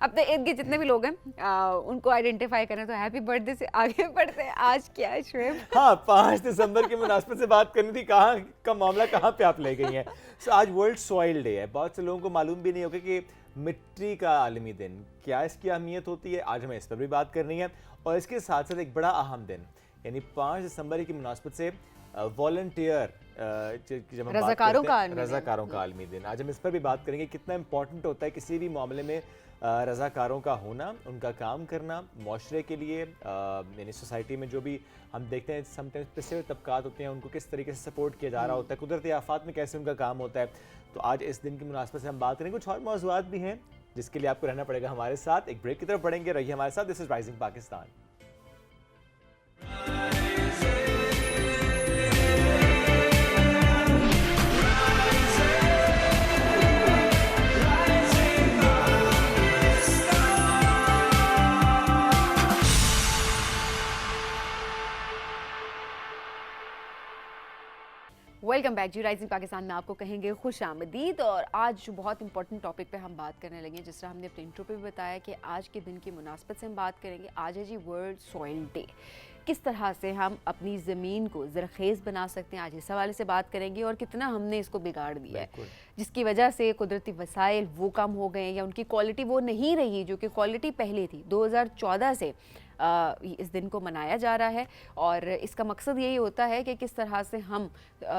اپنے ارد گرد جتنے بھی لوگ ہیں ان کو آئیڈینٹیفائی کریں. تو ہیپی برتھ ڈے سے آگے بڑھتے ہیں. آج کیا ہے شعیب؟ ہاں 5 دسمبر کی مناسبت سے بات کرنی تھی, کہاں کا معاملہ کہاں پہ آپ لے گئی ہیں. آج ورلڈ سوائل ڈے ہے. بہت سے لوگوں کو معلوم بھی نہیں ہوگا کہ مٹی کا عالمی دن کیا اس کی اہمیت ہوتی ہے. آج ہمیں اس پر بھی بات کرنی ہے, اور اس کے ساتھ ساتھ ایک بڑا اہم دن یعنی 5 دسمبر کی مناسبت سے والنٹیئر جب ہم رضاکاروں کا عالمی دن, آج ہم اس پر بھی بات کریں گے. کتنا امپورٹنٹ ہوتا ہے کسی بھی معاملے میں رضاکاروں کا ہونا, ان کا کام کرنا معاشرے کے لیے. یعنی سوسائٹی میں جو بھی ہم دیکھتے ہیں سم ٹائمز پچھڑے ہوئے طبقات ہوتے ہیں, ان کو کس طریقے سے سپورٹ کیا جا رہا ہوتا ہے, قدرتی آفات میں کیسے ان کا کام ہوتا ہے. تو آج اس دن کی مناسبت سے ہم بات کریں گے. کچھ اور موضوعات بھی ہیں جس کے لیے آپ کو رہنا پڑے گا ہمارے ساتھ. ایک بریک کی طرف بڑھیں گے, رہیے ہمارے ساتھ. This is rising Pakistan. Welcome back جی. رائزنگ پاکستان میں آپ کو کہیں گے خوش آمدید. اور آج جو بہت امپورٹنٹ ٹاپک پہ ہم بات کرنے لگے ہیں, جس طرح ہم نے اپنے انٹرو پہ بھی بتایا کہ آج کے دن کی مناسبت سے ہم بات کریں گے. آج ہے جی ورلڈ سوئل ڈے. کس طرح سے ہم اپنی زمین کو زرخیز بنا سکتے ہیں, آج اس حوالے سے بات کریں گے. اور کتنا ہم نے اس کو بگاڑ دیا ہے, جس کی وجہ سے قدرتی وسائل وہ کم ہو گئے ہیں یا ان کی کوالٹی وہ نہیں رہی جو کہ کوالٹی پہلے تھی. 2014 سے اس دن کو منایا جا رہا ہے, اور اس کا مقصد یہی ہوتا ہے کہ کس طرح سے ہم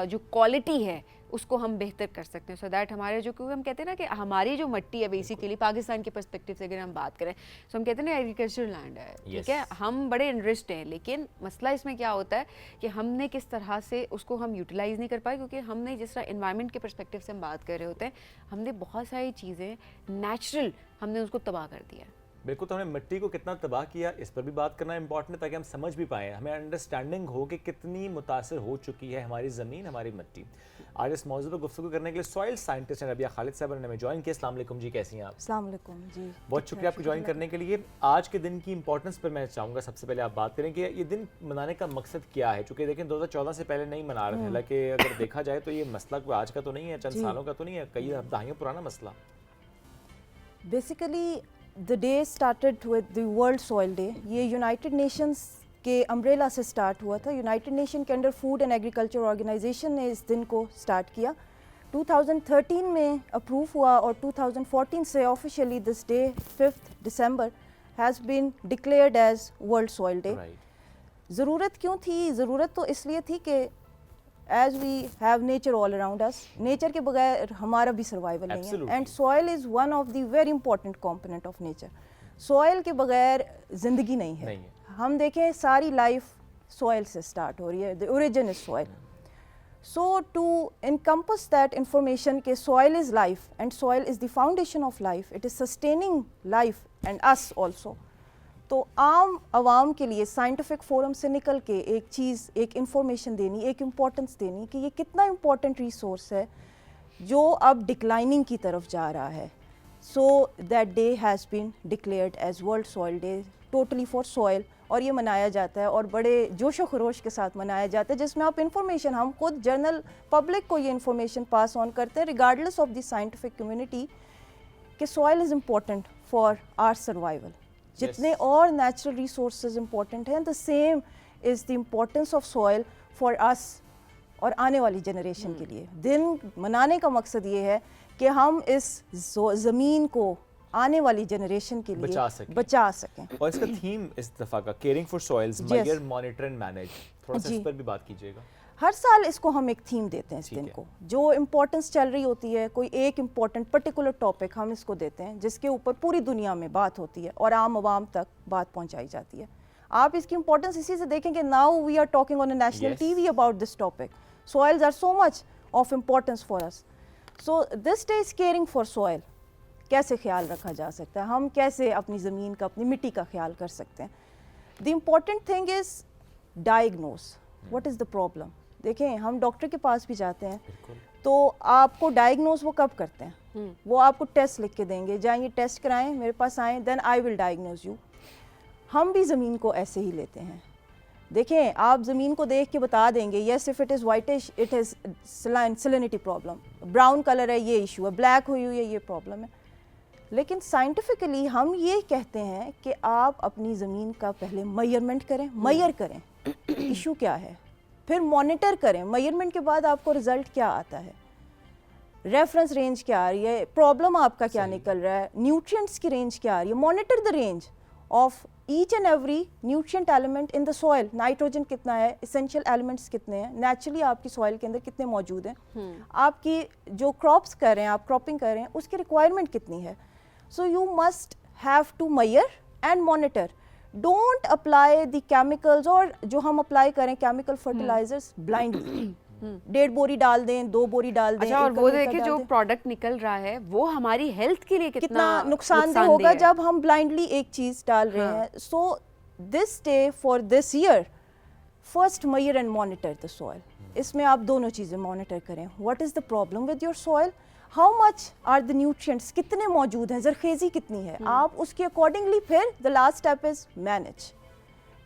جو کوالٹی ہے اس کو ہم بہتر کر سکتے ہیں. سو دیٹ ہمارے جو ہم کہتے ہیں نا کہ ہماری جو مٹی ہے بیسیکلی پاکستان کے پرسپیکٹیو سے اگر ہم بات کریں, سو ہم کہتے ہیں نا ایگریکلچر لینڈ ہے, ٹھیک ہے, ہم بڑے انرچڈ ہیں, لیکن مسئلہ اس میں کیا ہوتا ہے کہ ہم نے کس طرح سے اس کو ہم یوٹیلائز نہیں کر پائے, کیونکہ ہم نے جس طرح انوائرمنٹ کے پرسپیکٹیو سے ہم بات کر رہے ہوتے ہیں, ہم نے بہت ساری چیزیں نیچرل ہم نے اس کو تباہ کر دیا ہے. بالکل. تو ہم نے مٹی کو کتنا تباہ کیا اس پر بھی بات کرنا امپورٹنٹ ہے, تاکہ ہم سمجھ بھی پائیں, ہمیں انڈرسٹینڈنگ ہو کہ کتنی متاثر ہو چکی ہے ہماری زمین, ہماری مٹی. آج اس موضوع پر گفتگو کرنے کے لیے سوائل سائنٹسٹ ہیں ربیہ خالد صاحب نے ہمیں جوائن کیا. السلام علیکم جی, کیسی ہیں آپ؟ السلام علیکم جی, بہت شکریہ آپ کو جوائن کرنے کے لیے. آج کے دن کی امپورٹنس پر میں چاہوں گا سب سے پہلے آپ بات کریں کہ یہ دن منانے کا مقصد کیا ہے. چونکہ دیکھیں 2014 سے پہلے نہیں منا رہے تھے, حالانکہ اگر دیکھا جائے تو یہ مسئلہ کوئی آج کا تو نہیں ہے, چند سالوں کا تو نہیں ہے, کئی دہائیوں پرانا مسئلہ. Basically the day started with the World Soil Day. یہ یونائٹڈ نیشنز کے امبریلا سے سٹارٹ ہوا تھا. یونائٹڈ نیشن کے under food and agriculture organisation نے اس دن کو سٹارٹ کیا. 2013 میں اپروو ہوا, اور 2014 سے officially this day 5 December has been declared as world soil day. ضرورت کیوں تھی؟ ضرورت تو اس لیے تھی کہ as we have nature all around us, نیچر کے بغیر ہمارا بھی سروائیول نہیں ہے. And soil is one of the very important component of nature. Soil کے بغیر زندگی نہیں ہے. ہم دیکھیں ساری لائف سوائل سے اسٹارٹ ہو رہی ہے, the origin is soil. So to encompass that information کہ soil is life and soil is the foundation of life, it is sustaining life and us also. تو عام عوام کے لیے سائنٹیفک فورم سے نکل کے ایک چیز, ایک انفارمیشن دینی, ایک امپورٹنس دینی کہ یہ کتنا امپورٹنٹ ریسورس ہے جو اب ڈکلائننگ کی طرف جا رہا ہے. So that day has been declared as world soil day, totally for soil. اور یہ منایا جاتا ہے اور بڑے جوش و خروش کے ساتھ منایا جاتا ہے, جس میں آپ انفارمیشن, ہم خود جنرل پبلک کو یہ انفارمیشن پاس آن کرتے ہیں regardless of the scientific community کہ soil is important for our survival. جتنے اور نیچرل ریسورسز امپورٹنٹ ہیں, the same as the importance of soil for us اور آنے والی جنریشن کے لیے. دن منانے کا مقصد یہ ہے کہ ہم اس زمین کو آنے والی جنریشن کے لیے بچا سکیں. اور اس کا تھیم اس دفعہ کا caring for soils, measure, monitor and manage, تھوڑا سا اس پر بھی بات کیجیے گا. ہر سال اس کو ہم ایک تھیم دیتے ہیں اس دن کو, جو امپورٹنس چل رہی ہوتی ہے, کوئی ایک امپورٹنٹ پرٹیکولر ٹاپک ہم اس کو دیتے ہیں جس کے اوپر پوری دنیا میں بات ہوتی ہے اور عام عوام تک بات پہنچائی جاتی ہے. آپ اس کی امپورٹنس اسی سے دیکھیں کہ now we are talking on a national TV about this topic. Soils are so much of importance for us. So this day is caring for soil. کیسے خیال رکھا جا سکتا ہے, ہم کیسے اپنی زمین کا, اپنی مٹی کا خیال کر سکتے ہیں. The important thing is diagnose what is the problem. دیکھیں ہم ڈاکٹر کے پاس بھی جاتے ہیں تو آپ کو ڈائگنوز وہ کب کرتے ہیں, وہ آپ کو ٹیسٹ لکھ کے دیں گے, جائیں یہ ٹیسٹ کرائیں, میرے پاس آئیں, دین آئی ول ڈائگنوز یو. ہم بھی زمین کو ایسے ہی لیتے ہیں. دیکھیں آپ زمین کو دیکھ کے بتا دیں گے, yes if it is whitish it is salinity problem, brown colour ہے یہ ایشو ہے, بلیک ہوئی ہوئی ہے یہ پرابلم ہے. لیکن سائنٹیفکلی ہم یہ کہتے ہیں کہ آپ اپنی زمین کا پہلے میئرمنٹ کریں, میئر کریں ایشو کیا ہے, پھر مانیٹر کریں, میئرمنٹ کے بعد آپ کو رزلٹ کیا آتا ہے, ریفرنس رینج کیا آ رہی ہے, پرابلم آپ کا کیا نکل رہا ہے, نیوٹرینٹس کی رینج کیا آ رہی ہے, monitor the range of each and every nutrient element in the soil, nitrogen کتنا ہے, اسینشیل ایلیمنٹس کتنے ہیں, نیچرلی آپ کی سوائل کے اندر کتنے موجود ہیں, آپ کی جو کراپس کر رہے ہیں, آپ کراپنگ کر رہے ہیں, اس کی ریکوائرمنٹ کتنی ہے. So you must have to measure and monitor. Don't apply the chemicals, اور جو ہم اپلائی کریں کیمیکل فرٹیلائزرز بلائنڈلی, 1.5 بوری ڈال دیں, 2 بوری ڈال دیں. اچھا, اور وہ دیکھیں جو پروڈکٹ نکل رہا ہے وہ ہماری ہیلتھ کے لیے کتنا نقصان دہ ہوگا جب ہم بلائنڈلی ایک چیز ڈال رہے ہیں. So this day for this year first measure and monitor the soil. اس میں آپ دونوں چیزیں مانیٹر کریں. What is the problem with your soil, how much are the nutrients, کتنے موجود ہیں, زرخیزی کتنی ہے, آپ اس کے اکارڈنگلی پھر the last step is manage.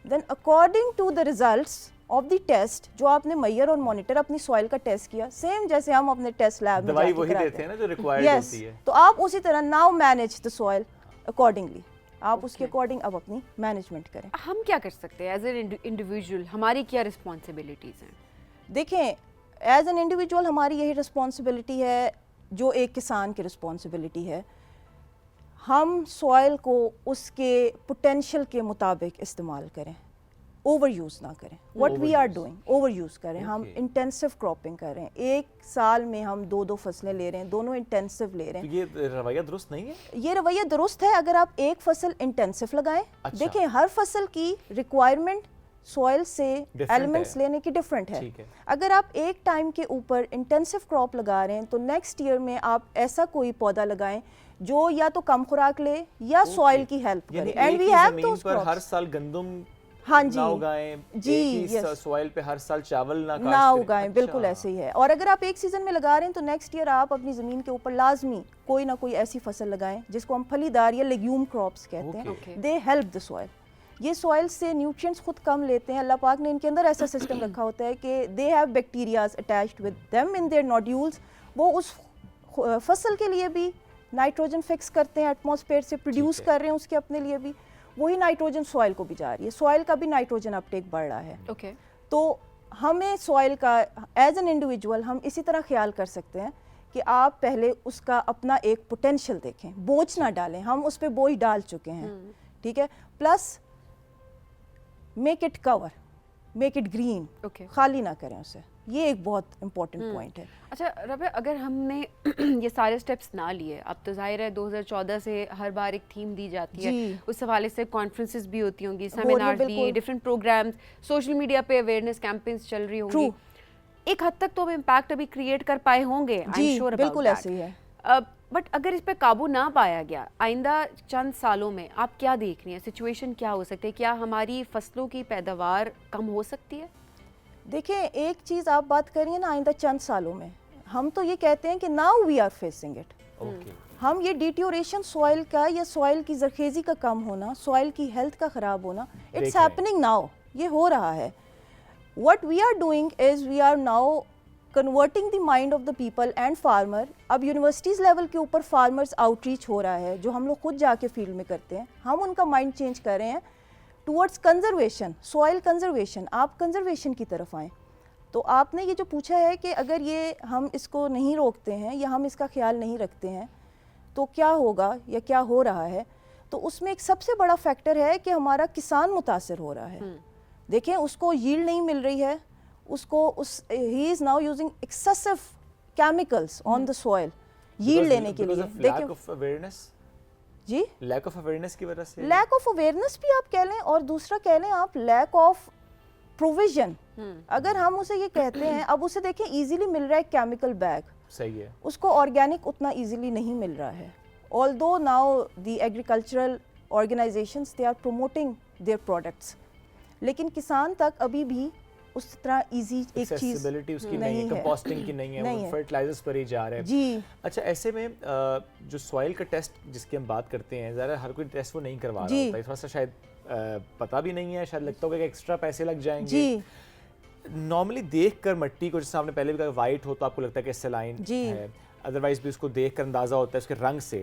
Then according to the results of the test جو آپ نے میئر اور مانیٹر اپنی سوائل کا ٹیسٹ کیا, سیم جیسے ہم اپنے ٹیسٹ لیب میں دوائی وہی دیتے ہیں نا جو ریکوائرڈ ہوتی ہے, تو آپ اسی طرح now manage the soil accordingly, آپ اس کے اکارڈنگ اب اپنی مینجمنٹ کریں. ہم کیا کر سکتے ہیں ایز این انڈیویجول, ہماری کیا رسپانسبلٹیز ہیں؟ دیکھیں, ایز این انڈیویجول ہماری یہی رسپانسبلٹی ہے جو ایک کسان کی رسپانسبلٹی ہے. ہم سوائل کو اس کے پوٹینشیل کے مطابق استعمال کریں, اوور یوز نہ کریں. What we are doing, over use کریں. ہم انٹینسو کراپنگ کر رہے ہیں, ایک سال میں ہم 2 فصلیں لے رہے ہیں, دونوں انٹینسو لے رہے ہیں. یہ رویہ درست نہیں ہے. یہ رویہ درست ہے اگر آپ ایک فصل انٹینسو لگائیں. دیکھیں ہر فصل کی ریکوائرمنٹ سوائل سے ایلیمنٹس لینے کی ڈفرینٹ ہے. اگر آپ ایک ٹائم کے اوپر انٹینسو کراپ لگا رہے ہیں تو نیکسٹ ایئر میں آپ ایسا کوئی پودا لگائیں جو یا تو کم خوراک لے یا سوائل کی ہیلپ کرے. And we have those crops. ہر سال گندم ہاں نہ اگائیں, جی سوائل پہ ہر سال چاول نہ اگائیں, بالکل ایسے ہی ہے. اور اگر آپ ایک سیزن میں لگا رہے ہیں تو نیکسٹ ایئر آپ اپنی زمین کے اوپر لازمی کوئی نہ کوئی ایسی فصل لگائیں جس کو ہم پھلی دار یا لیگیوم کراپس کہتے ہیں. They help the soil. یہ سوائل سے نیوٹرینٹس خود کم لیتے ہیں. اللہ پاک نے ان کے اندر ایسا سسٹم رکھا ہوتا ہے کہ they have bacterias attached with them in their nodules. وہ اس فصل کے لیے بھی نائٹروجن فکس کرتے ہیں, ایٹماسفیئر سے پروڈیوس کر رہے ہیں اس کے اپنے لیے بھی, وہی نائٹروجن سوائل کو بھی جا رہی ہے. سوائل کا بھی نائٹروجن اپٹیک بڑھ رہا ہے. تو ہمیں سوائل کا ایز این انڈیویجول ہم اسی طرح خیال کر سکتے ہیں کہ آپ پہلے اس کا اپنا ایک پوٹینشیل دیکھیں, بوجھ نہ ڈالیں. ہم اس پہ بوجھ ڈال چکے ہیں, ٹھیک ہے. Plus make it cover, make it green, خالی نہ کریں اسے. یہ ایک بہت امپورٹنٹ پوائنٹ ہے. اچھا ربیہ, اگر ہم نے یہ سارے سٹیپس نہ لیے, اب تو ظاہر ہے 2014 سے ہر بار ایک تھیم دی جاتی ہے, اس حوالے سے کانفرنسز بھی ہوتی ہوں گی, سیمینارز بھی, ڈفرینٹ پروگرامز, سوشل میڈیا پہ اویئرنیس کیمپینز چل رہی ہوں گی. ایک حد تک تو اب امپیکٹ ابھی کریٹ کر پائے ہوں گے, I am sure about that. بالکل ایسے ہی ہے. بٹ اگر اس پہ قابو نہ پایا گیا, آئندہ چند سالوں میں آپ کیا دیکھ رہی ہیں, سچویشن کیا ہو سکتی ہے؟ کیا ہماری فصلوں کی پیداوار کم ہو سکتی ہے؟ دیکھیں ایک چیز آپ بات کر رہی ہیں نا, آئندہ چند سالوں میں, ہم تو یہ کہتے ہیں کہ now we are facing it. ہم یہ ڈیٹیوریشن سوائل کا یا سوائل کی زرخیزی کا کم ہونا, سوائل کی ہیلتھ کا خراب ہونا, اٹس ہیپننگ ناؤ, یہ ہو رہا ہے. what we are doing is we are now converting the mind of the people and farmer. اب یونیورسٹیز لیول کے اوپر فارمرز آؤٹ ریچ ہو رہا ہے جو ہم لوگ خود جا کے فیلڈ میں کرتے ہیں. ہم ان کا مائنڈ چینج کر رہے ہیں ٹورڈز کنزرویشن, سوائل کنزرویشن. آپ کنزرویشن کی طرف آئیں. تو آپ نے یہ جو پوچھا ہے کہ اگر یہ ہم اس کو نہیں روکتے ہیں یا ہم اس کا خیال نہیں رکھتے ہیں تو کیا ہوگا یا کیا ہو رہا ہے, تو اس میں ایک سب سے بڑا فیکٹر ہے کہ ہمارا کسان متاثر ہو رہا ہے. دیکھیں اس کو ییلڈ نہیں مل رہی ہے, اس کو he is now using excessive chemicals on the soil yield لینے کے لیے. دیکھیں جی لیک آف اویئرنیس کی وجہ سے, لیک آف اویئرنیس بھی آپ کہہ لیں اور دوسرا کہہ لیں آپ لیک آف پروویژن. اگر ہم اسے یہ کہتے ہیں, اب اسے دیکھیں ایزیلی مل رہا ہے کیمیکل بیگ, صحیح ہے, اس کو آرگینک اتنا ایزیلی نہیں مل رہا ہے. although now the agricultural organizations they are promoting their products, لیکن کسان تک ابھی بھی اس طرح ایزی ایک چیز اس کی نہیں ہے, کمپوسٹنگ کی نہیں ہے, وہ فرٹیلائزرز پر ہی جا رہے ہیں. جی اچھا, ایسے میں جو سوائل کا ٹیسٹ جس کی ہم بات کرتے ہیں, ذرا ہر کوئی ٹیسٹ وہ نہیں کروا رہا ہوتا ہے, تھوڑا سا شاید پتہ بھی نہیں ہے, شاید لگتا ہوگا کہ ایکسٹرا پیسے لگ جائیں گے. جی نارملی دیکھ کر مٹی کو, جیسے آپ نے پہلے بھی کہا وائٹ ہو تو آپ کو لگتا ہے کہ سیلائن ہے, ادروائز بھی اس کو دیکھ کر اندازہ ہوتا ہے اس کے رنگ سے.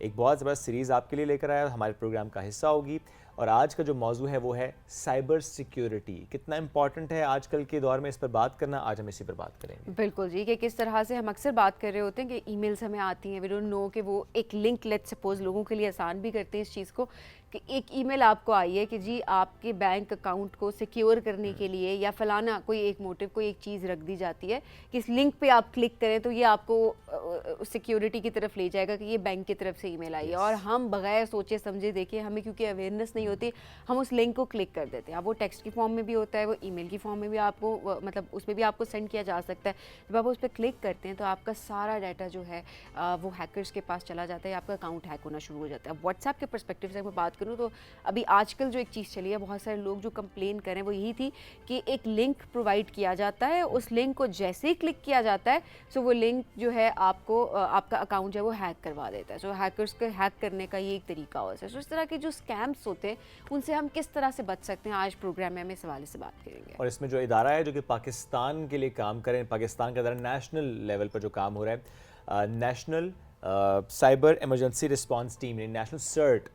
ایک بہت زبردست سیریز آپ کے لیے لے کر آیا, ہمارے پروگرام کا حصہ ہوگی. اور آج کا جو موضوع ہے وہ ہے سائبر سیکیورٹی. کتنا امپورٹنٹ ہے آج کل کے دور میں اس پر بات کرنا, آج ہم اسی پر بات کریں گے. بالکل جی, کہ کس طرح سے ہم اکثر بات کر رہے ہوتے ہیں کہ ای میلز ہمیں آتی ہیں, وی ڈونٹ نو کہ وہ ایک لنک لیٹ سپوز لوگوں کے لیے آسان بھی کرتے ہیں اس چیز کو کہ ایک ای میل آپ کو آئی ہے کہ جی آپ کے بینک اکاؤنٹ کو سیکیور کرنے کے لیے یا فلانا کوئی ایک موٹیو, کوئی ایک چیز رکھ دی جاتی ہے کہ اس لنک پہ آپ کلک کریں تو یہ آپ کو سیکیورٹی کی طرف لے جائے گا کہ یہ بینک کی طرف سے ای میل آئی ہے. اور ہم بغیر سوچے سمجھے دیکھیں, ہمیں کیونکہ اویئرنیس نہیں ہوتی, ہم اس لنک کو کلک کر دیتے ہیں. اب وہ ٹیکسٹ کی فارم میں بھی ہوتا ہے, وہ ای میل کی فارم میں بھی آپ کو مطلب اس میں بھی آپ کو سینڈ کیا جا سکتا ہے. جب آپ اس پہ کلک کرتے ہیں تو آپ کا سارا ڈیٹا جو ہے وہ ہیکرز کے پاس چلا جاتا ہے, آپ کا اکاؤنٹ ہیک ہونا شروع ہو جاتا ہے. اب واٹس ایپ کے پرسپیکٹیو سے میں بات کروں تو ابھی آج کل جو ایک چیز چلی ہے, بہت سارے لوگ جو کمپلین کریں وہ یہی تھی کہ ایک لنک پرووائڈ کیا جاتا ہے, اس لنک کو جیسے ہی کلک کیا جاتا ہے سو وہ لنک جو ہے آپ کو آپ کا اکاؤنٹ جو ہے وہ ہیک کروا دیتا ہے. سو ہیکرز کے ہیک کرنے کا یہ ایک طریقہ ہوتا ہے. سو اس طرح کے جو اسکیمس ہوتے ہیں ان سے ہم کس طرح سے بچ سکتے ہیں, آج پروگرام میں ہم اس حوالے سے بات کریں گے. اور اس میں جو ادارہ ہے جو کہ پاکستان کے لیے کام کریں, پاکستان کا ادارہ نیشنل لیول پر جو کام ہو رہا ہے, national cyber emergency response team, national CERT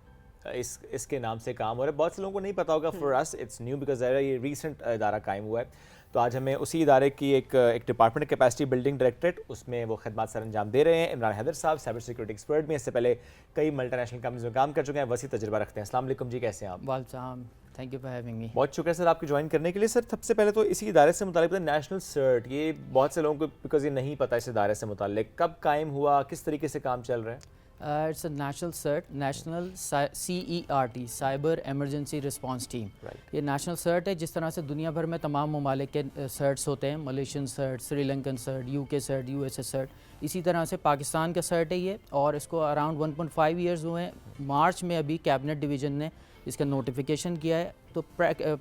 اس کے نام سے کام ہو رہا ہے. بہت سے لوگوں کو نہیں پتا ہوگا, for us it's new because یہ ریسنٹ ادارہ قائم ہوا ہے. تو آج ہمیں اسی ادارے کی ایک ڈپارٹمنٹ کیپیسٹی بلڈنگ ڈائریکٹریٹ, اس میں وہ خدمات سر انجام دے رہے ہیں. عمران حیدر صاحب سائبر سیکورٹی ایکسپرٹ بھی, اس سے پہلے کئی ملٹی نیشنل کمپنیز میں کام کر چکے ہیں, وسیع تجربہ رکھتے ہیں. السلام علیکم جی, کیسے ہیں آپ؟ وعلیکم السلام, thank you for having me. بہت شکریہ سر آپ کی جوائن کرنے کے لیے. سر سب سے پہلے تو اسی ادارے سے متعلق نیشنل سرٹ, یہ بہت سے لوگوں کو بیکاز یہ نہیں پتا اس ادارے سے متعلق, کب قائم ہوا, کس طریقے سے کام چل رہا ہے؟ It's a national CERT, national CERT, cyber emergency response team. یہ نیشنل سرٹ ہے, جس طرح سے دنیا بھر میں تمام ممالک کے سرٹس ہوتے ہیں, Malaysian سرٹ, Sri Lankan سرٹ, UK سرٹ, USA سرٹ, اسی طرح سے پاکستان کا سرٹ ہے یہ. اور اس کو اراؤنڈ 1.5 ایئرز ہوئے ہیں. مارچ میں ابھی کیبنٹ ڈویژن نے اس کا نوٹیفیکیشن کیا ہے, تو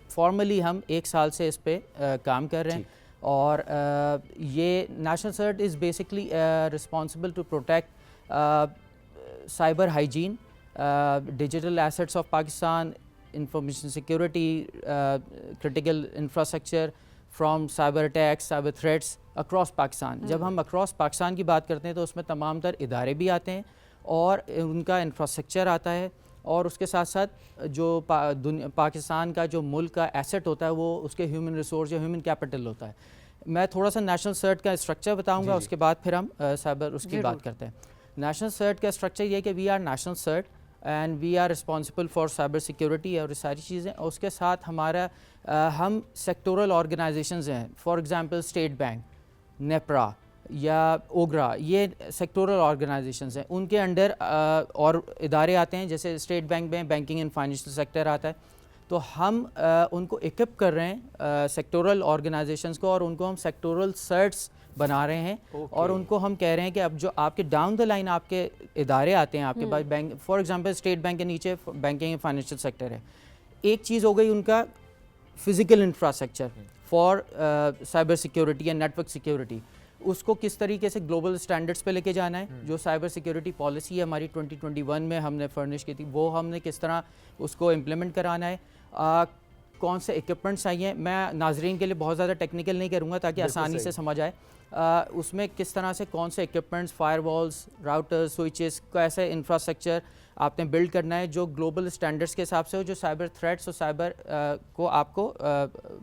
فارملی ہم 1 سال سے اس پہ کام کر رہے ہیں. اور یہ national CERT is basically responsible to protect cyber hygiene, digital assets of Pakistan, information security, critical infrastructure from cyber attacks, cyber threats across Pakistan. جب ہم اکراس پاکستان کی بات کرتے ہیں تو اس میں تمام تر ادارے بھی آتے ہیں اور ان کا انفراسٹرکچر آتا ہے, اور اس کے ساتھ ساتھ جو پاکستان کا جو ملک کا ایسٹ ہوتا ہے وہ اس کے ہیومن ریسورس یا ہیومن کیپٹل ہوتا ہے. میں تھوڑا سا نیشنل سرٹ کا اسٹرکچر بتاؤں گا, اس کے بعد پھر ہم سائبر اس کی بات کرتے ہیں. نیشنل سرٹ کا اسٹرکچر یہ کہ we are national CERT and we are responsible for cyber security اور ساری چیزیں. اور اس کے ساتھ ہمارا ہم سیکٹورل آرگنائزیشنز ہیں, for example state bank, NEPRA یا اوگرا, یہ سیکٹورل آرگنائزیشنز ہیں. ان کے انڈر اور ادارے آتے ہیں, جیسے اسٹیٹ بینک میں بینکنگ اینڈ فائنینشیل سیکٹر آتا ہے. تو ہم ان کو اکوپ کر رہے ہیں سیکٹورل آرگنائزیشنز کو, اور ان کو ہم سیکٹورل سرٹس بنا رہے ہیں. اور ان کو ہم کہہ رہے ہیں کہ اب جو آپ کے ڈاؤن دا لائن آپ کے ادارے آتے ہیں آپ کے پاس, bank for example state bank کے نیچے بینکنگ اینڈ فائنینشیل سیکٹر ہے. ایک چیز ہو گئی ان کا physical infrastructure for cyber security یا نیٹ ورک سیکورٹی, اس کو کس طریقے سے گلوبل اسٹینڈرڈس پہ لے کے جانا ہے. جو سائبر سیکورٹی پالیسی ہے ہماری 2021 میں ہم نے فرنش کی تھی, وہ ہم نے کس طرح اس کو امپلیمنٹ کرانا ہے, کون سے ایکوپمنٹس چاہیے. میں ناظرین کے لیے بہت زیادہ ٹیکنیکل نہیں کروں گا تاکہ آسانی سے سمجھ آئے. اس میں کس طرح سے کون سے equipments, firewalls, routers, switches, کیسے انفراسٹرکچر آپ نے بلڈ کرنا ہے جو گلوبل اسٹینڈرڈس کے حساب سے ہو, جو سائبر تھریٹس اور سائبر کو آپ کو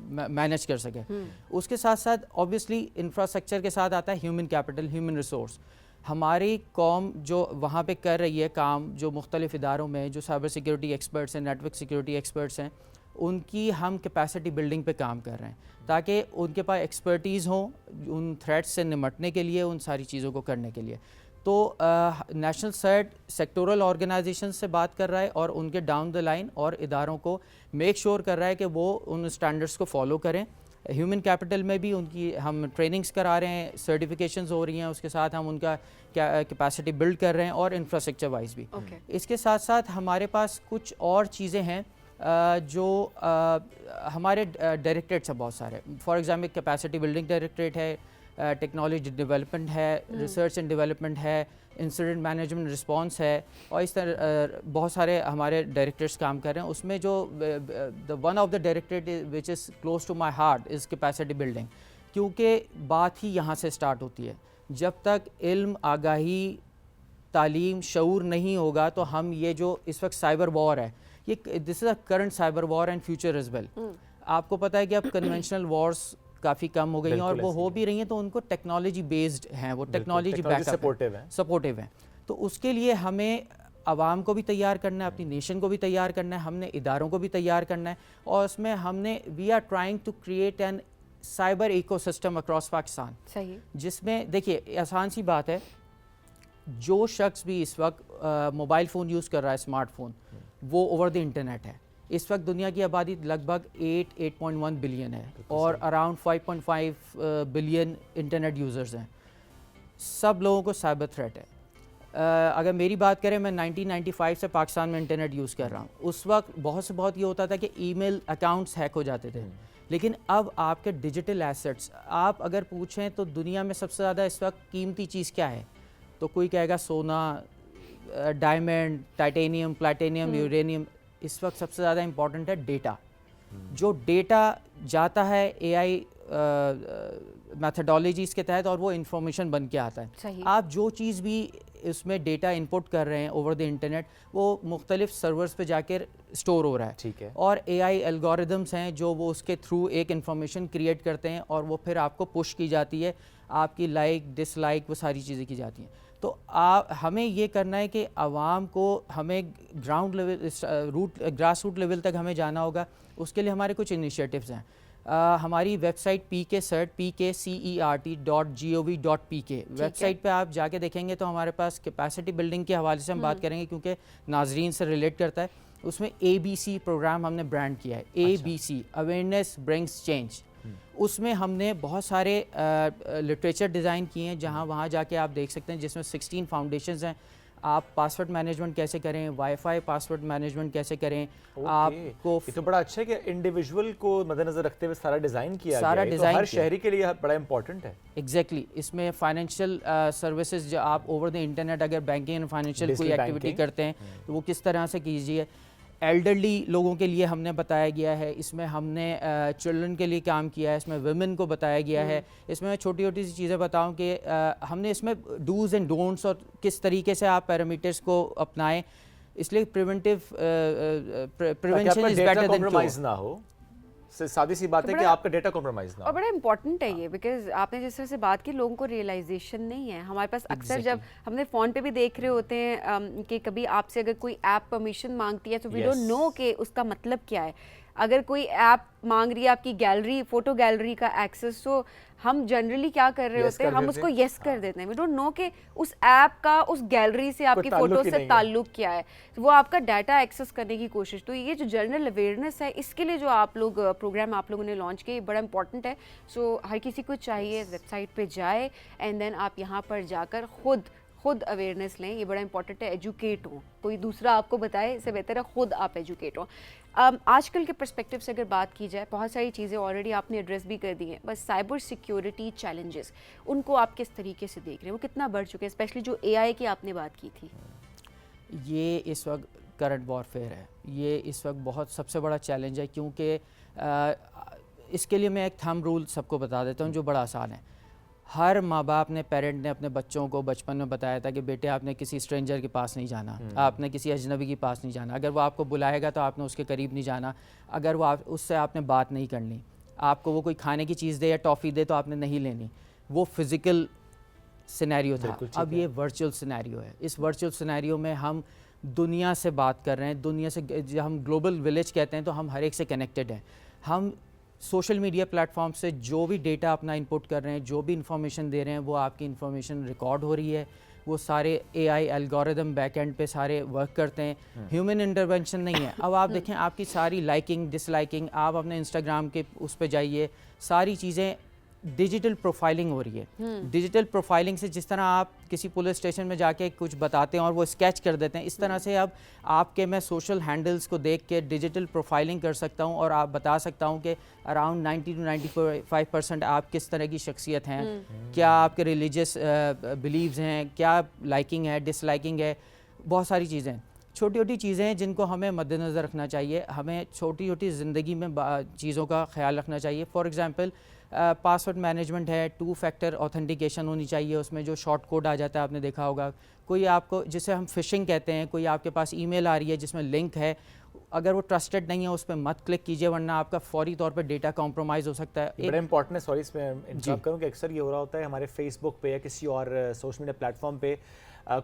مینیج کر سکے. اس کے ساتھ ساتھ اوبیسلی انفراسٹرکچر کے ساتھ آتا ہے ہیومن کیپٹل, ہیومن ریسورس. ہماری قوم جو وہاں پہ کر رہی ہے کام, جو مختلف اداروں میں جو سائبر سیکورٹی ایکسپرٹس ہیں, نیٹ ورک سیکورٹی ایکسپرٹس ہیں, ان کی ہم کیپیسٹی بلڈنگ پہ کام کر رہے ہیں تاکہ ان کے پاس ایکسپرٹیز ہوں ان تھریٹس سے نمٹنے کے لیے, ان ساری چیزوں کو کرنے کے لیے. تو نیشنل سرٹ سیکٹورل آرگنائزیشن سے بات کر رہا ہے اور ان کے ڈاؤن دا لائن اور اداروں کو میک شور کر رہا ہے کہ وہ ان اسٹینڈرڈس کو فالو کریں. ہیومن کیپٹل میں بھی ان کی ہم ٹریننگز کرا رہے ہیں, سرٹیفکیشنز ہو رہی ہیں, اس کے ساتھ ہم ان کا کیپیسٹی بلڈ کر رہے ہیں, اور انفراسٹرکچر وائز بھی. اس کے ساتھ ساتھ ہمارے پاس کچھ اور چیزیں ہیں جو ہمارے ڈائریکٹریٹس ہیں بہت سارے. For example capacity building directorate ہے, ٹیکنالوجی ڈیولپمنٹ ہے, ریسرچ اینڈ ڈیولپمنٹ ہے, انسیڈنٹ مینجمنٹ رسپانس ہے, اور اس طرح بہت سارے ہمارے ڈائریکٹریٹس کام کر رہے ہیں. اس میں جو one of the directorate which is close to my heart is capacity building, کیونکہ بات ہی یہاں سے اسٹارٹ ہوتی ہے. جب تک علم, آگاہی, تعلیم, شعور نہیں ہوگا تو ہم یہ جو اس وقت سائبر وار ہے, یہ this is a current cyber war and future as well. آپ کو پتہ ہے کہ اب کنونشنل وارز کافی کم ہو گئی ہیں, اور وہ ہو بھی رہی ہیں تو ان کو ٹیکنالوجی بیسڈ ہیں, وہ ٹیکنالوجی بیک اپ سپورٹیو ہیں. تو اس کے لیے ہمیں عوام کو بھی تیار کرنا ہے, اپنی نیشن کو بھی تیار کرنا ہے, ہم نے اداروں کو بھی تیار کرنا ہے, اور اس میں ہم نے we are trying to create an cyber ecosystem across Pakistan. صحیح. جس میں دیکھیے آسان سی بات ہے, جو شخص بھی اس وقت موبائل فون یوز کر رہا ہے, اسمارٹ فون, وہ اوور دی انٹرنیٹ ہے. اس وقت دنیا کی آبادی لگ بھگ 8.1 بلین ہے, اور اراؤنڈ 5.5 بلین انٹرنیٹ یوزرز ہیں. سب لوگوں کو سائبر تھریٹ ہے. اگر میری بات کریں, میں 1995 سے پاکستان میں انٹرنیٹ یوز کر رہا ہوں. اس وقت بہت یہ ہوتا تھا کہ ای میل اکاؤنٹس ہیک ہو جاتے تھے, لیکن اب آپ کے ڈیجیٹل ایسٹس, آپ اگر پوچھیں تو دنیا میں سب سے زیادہ اس وقت قیمتی چیز کیا ہے, تو کوئی کہے گا سونا, ڈائمنڈ, ٹائٹینیم, پلیٹینیم, یورینیم. اس وقت سب سے زیادہ امپورٹنٹ ہے ڈیٹا. جو ڈیٹا جاتا ہے اے آئی میتھڈالوجیز کے تحت, اور وہ انفارمیشن بن کے آتا ہے. آپ جو چیز بھی اس میں ڈیٹا انپٹ کر رہے ہیں اوور دی انٹرنیٹ, وہ مختلف سرورز پہ جا کے اسٹور ہو رہا ہے. ٹھیک ہے. اور اے آئی الگوریدمس ہیں جو وہ اس کے تھرو ایک انفارمیشن کریٹ کرتے ہیں, اور وہ پھر آپ کو پش کی جاتی ہے, آپ کی لائک, ڈس لائک, وہ ساری چیزیں کی جاتی ہیں. تو ہمیں یہ کرنا ہے کہ عوام کو, ہمیں ground level, grass root level تک ہمیں جانا ہوگا. اس کے لیے ہمارے کچھ انیشیٹوز ہیں. ہماری web site pkcert.gov.pk web site پہ آپ جا کے دیکھیں گے تو ہمارے پاس کیپیسٹی بلڈنگ کے حوالے سے ہم بات کریں گے, کیونکہ ناظرین سے ریلیٹ کرتا ہے. اس میں ABC پروگرام ہم نے برانڈ کیا ہے, ABC اویئرنیس برنگس چینج. اس میں ہم نے بہت سارے لٹریچر ڈیزائن کیے ہیں, جہاں وہاں جا کے آپ دیکھ سکتے ہیں, جس میں 16 فاؤنڈیشنز ہیں. آپ پاسورڈ مینجمنٹ کیسے کریں, وائی فائی پاسورڈ مینجمنٹ کیسے کریں. آپ کو یہ تو بڑا اچھا ہے کہ انڈیویجول کو مد نظر رکھتے ہوئے سارا ڈیزائن کیا سارا گیا ہے, ڈیزائن تو ہر شہری کے لیے بڑا امپورٹنٹ ہے. ایگزیکٹلی. اس میں فائنینشیل سروسز جو آپ اوور دی انٹرنیٹ اگر بینکنگ اینڈ فائنینشیل کوئی ایکٹیویٹی کرتے ہیں تو وہ کس طرح سے کیجیے. ایلڈرلی لوگوں کے لیے ہم نے بتایا گیا ہے. اس میں ہم نے چلڈرن کے لیے کام کیا ہے, اس میں ویمن کو بتایا گیا ہے. اس میں چھوٹی چھوٹی سی چیزیں بتاؤں کہ ہم نے اس میں ڈوز اینڈ ڈونٹس اور کس طریقے سے آپ پیرامیٹرز کو اپنائیں, اس لیے preventive prevention is better than compromise نہ ہو. سادی سی بات ہے کہ آپ کا ڈیٹا کمپرومائز نہ ہو. اور بڑا امپورٹنٹ ہے یہ, بیکاز آپ نے جس طرح سے بات کی, لوگوں کو ریئلائزیشن نہیں ہے. ہمارے پاس اکثر جب ہم نے فون پہ بھی دیکھ رہے ہوتے ہیں کہ کبھی آپ سے اگر کوئی ایپ پرمیشن مانگتی ہے تو وی ڈونٹ نو کہ اس کا مطلب کیا ہے. اگر کوئی ایپ مانگ رہی ہے آپ کی گیلری, فوٹو گیلری کا ایکسیس, تو ہم جنرلی کیا کر رہے ہوتے ہیں, ہم اس کو یس کر دیتے ہیں. وی ڈونٹ نو کہ اس ایپ کا اس گیلری سے, آپ کی فوٹو سے تعلق کیا ہے, وہ آپ کا ڈیٹا ایکسیس کرنے کی کوشش. تو یہ جو جنرل اویئرنیس ہے, اس کے لیے جو آپ لوگ پروگرام آپ لوگوں نے لانچ کیا, یہ بڑا امپورٹنٹ ہے. سو ہر کسی کو چاہیے ویب سائٹ پہ جائے اینڈ دین آپ یہاں پر جا کر خود اویئرنیس لیں. یہ بڑا امپورٹنٹ ہے. ایجوکیٹ ہوں, کوئی دوسرا آپ کو بتائے اس سے بہتر ہے خود آپ ایجوکیٹ ہوں. آج کل کے پرسپیکٹیو سے اگر بات کی جائے, بہت ساری چیزیں آلریڈی آپ نے ایڈریس بھی کر دی ہیں, بس سائبر سیکیورٹی چیلنجز, ان کو آپ کس طریقے سے دیکھ رہے ہیں, وہ کتنا بڑھ چکے ہیں, اسپیشلی جو AI کی آپ نے بات کی تھی. یہ اس وقت کرنٹ وارفیئر ہے. یہ اس وقت بہت سب سے بڑا چیلنج ہے, کیونکہ اس کے لیے میں ایک تھم رول سب کو بتا دیتا ہوں جو بڑا آسان ہے. ہر ماں باپ نے, پیرنٹ نے اپنے بچوں کو بچپن میں بتایا تھا کہ بیٹے آپ نے کسی اسٹرینجر کے پاس نہیں جانا, آپ نے کسی اجنبی کے پاس نہیں جانا, اگر وہ آپ کو بلائے گا تو آپ نے اس کے قریب نہیں جانا, اگر وہ اس سے آپ نے بات نہیں کرنی, آپ کو وہ کوئی کھانے کی چیز دے یا ٹافی دے تو آپ نے نہیں لینی. وہ فزیکل سینیریو تھا. اب یہ ورچوئل سینیریو ہے. اس ورچوئل سینیریو میں ہم دنیا سے بات کر رہے ہیں, دنیا سے, جب ہم گلوبل ولیج کہتے ہیں تو ہم ہر ایک سے کنیکٹڈ ہیں. ہم سوشل میڈیا پلیٹ فارم سے جو بھی ڈیٹا اپنا انپٹ کر رہے ہیں, جو بھی انفارمیشن دے رہے ہیں, وہ آپ کی انفارمیشن ریکارڈ ہو رہی ہے. وہ سارے AI الگوریدم بیک اینڈ پہ سارے ورک کرتے ہیں, ہیومن انٹرونشن نہیں ہے. اب آپ دیکھیں آپ کی ساری لائکنگ, ڈس لائکنگ, آپ اپنے انسٹاگرام کے اس پہ جائیے, ساری چیزیں ڈیجیٹل پروفائلنگ ہو رہی ہے. ڈیجیٹل پروفائلنگ سے جس طرح آپ کسی پولیس اسٹیشن میں جا کے کچھ بتاتے ہیں اور وہ اسکیچ کر دیتے ہیں, اس طرح سے اب آپ کے میں سوشل ہینڈلز کو دیکھ کے ڈیجیٹل پروفائلنگ کر سکتا ہوں اور آپ بتا سکتا ہوں کہ اراؤنڈ 90 to 95% آپ کس طرح کی شخصیت ہیں, کیا آپ کے ریلیجیس بلیوز ہیں, کیا لائکنگ ہے, ڈس لائکنگ ہے. بہت ساری چیزیں, چھوٹی چھوٹی چیزیں جن کو ہمیں مد نظر رکھنا چاہیے. ہمیں چھوٹی چھوٹی زندگی میں چیزوں کا خیال رکھنا چاہیے. فار ایگزامپل پاسورڈ مینجمنٹ ہے, 2 فیکٹر آتھینٹیکیشن ہونی چاہیے اس میں, جو شارٹ کوڈ آ جاتا ہے آپ نے دیکھا ہوگا. کوئی آپ کو جسے ہم فشنگ کہتے ہیں, کوئی آپ کے پاس ای میل آ رہی ہے جس میں لنک ہے, اگر وہ ٹرسٹڈ نہیں ہے اس پہ مت کلک کیجیے, ورنہ آپ کا فوری طور پہ ڈیٹا کمپرومائز ہو سکتا ہے. بڑا امپورٹنٹ ہے, سوری اس میں انٹرپٹ کروں کہ اکثر یہ ہو رہا ہوتا ہے ہمارے فیس بک پہ یا کسی اور سوشل میڈیا پلیٹ فارم پہ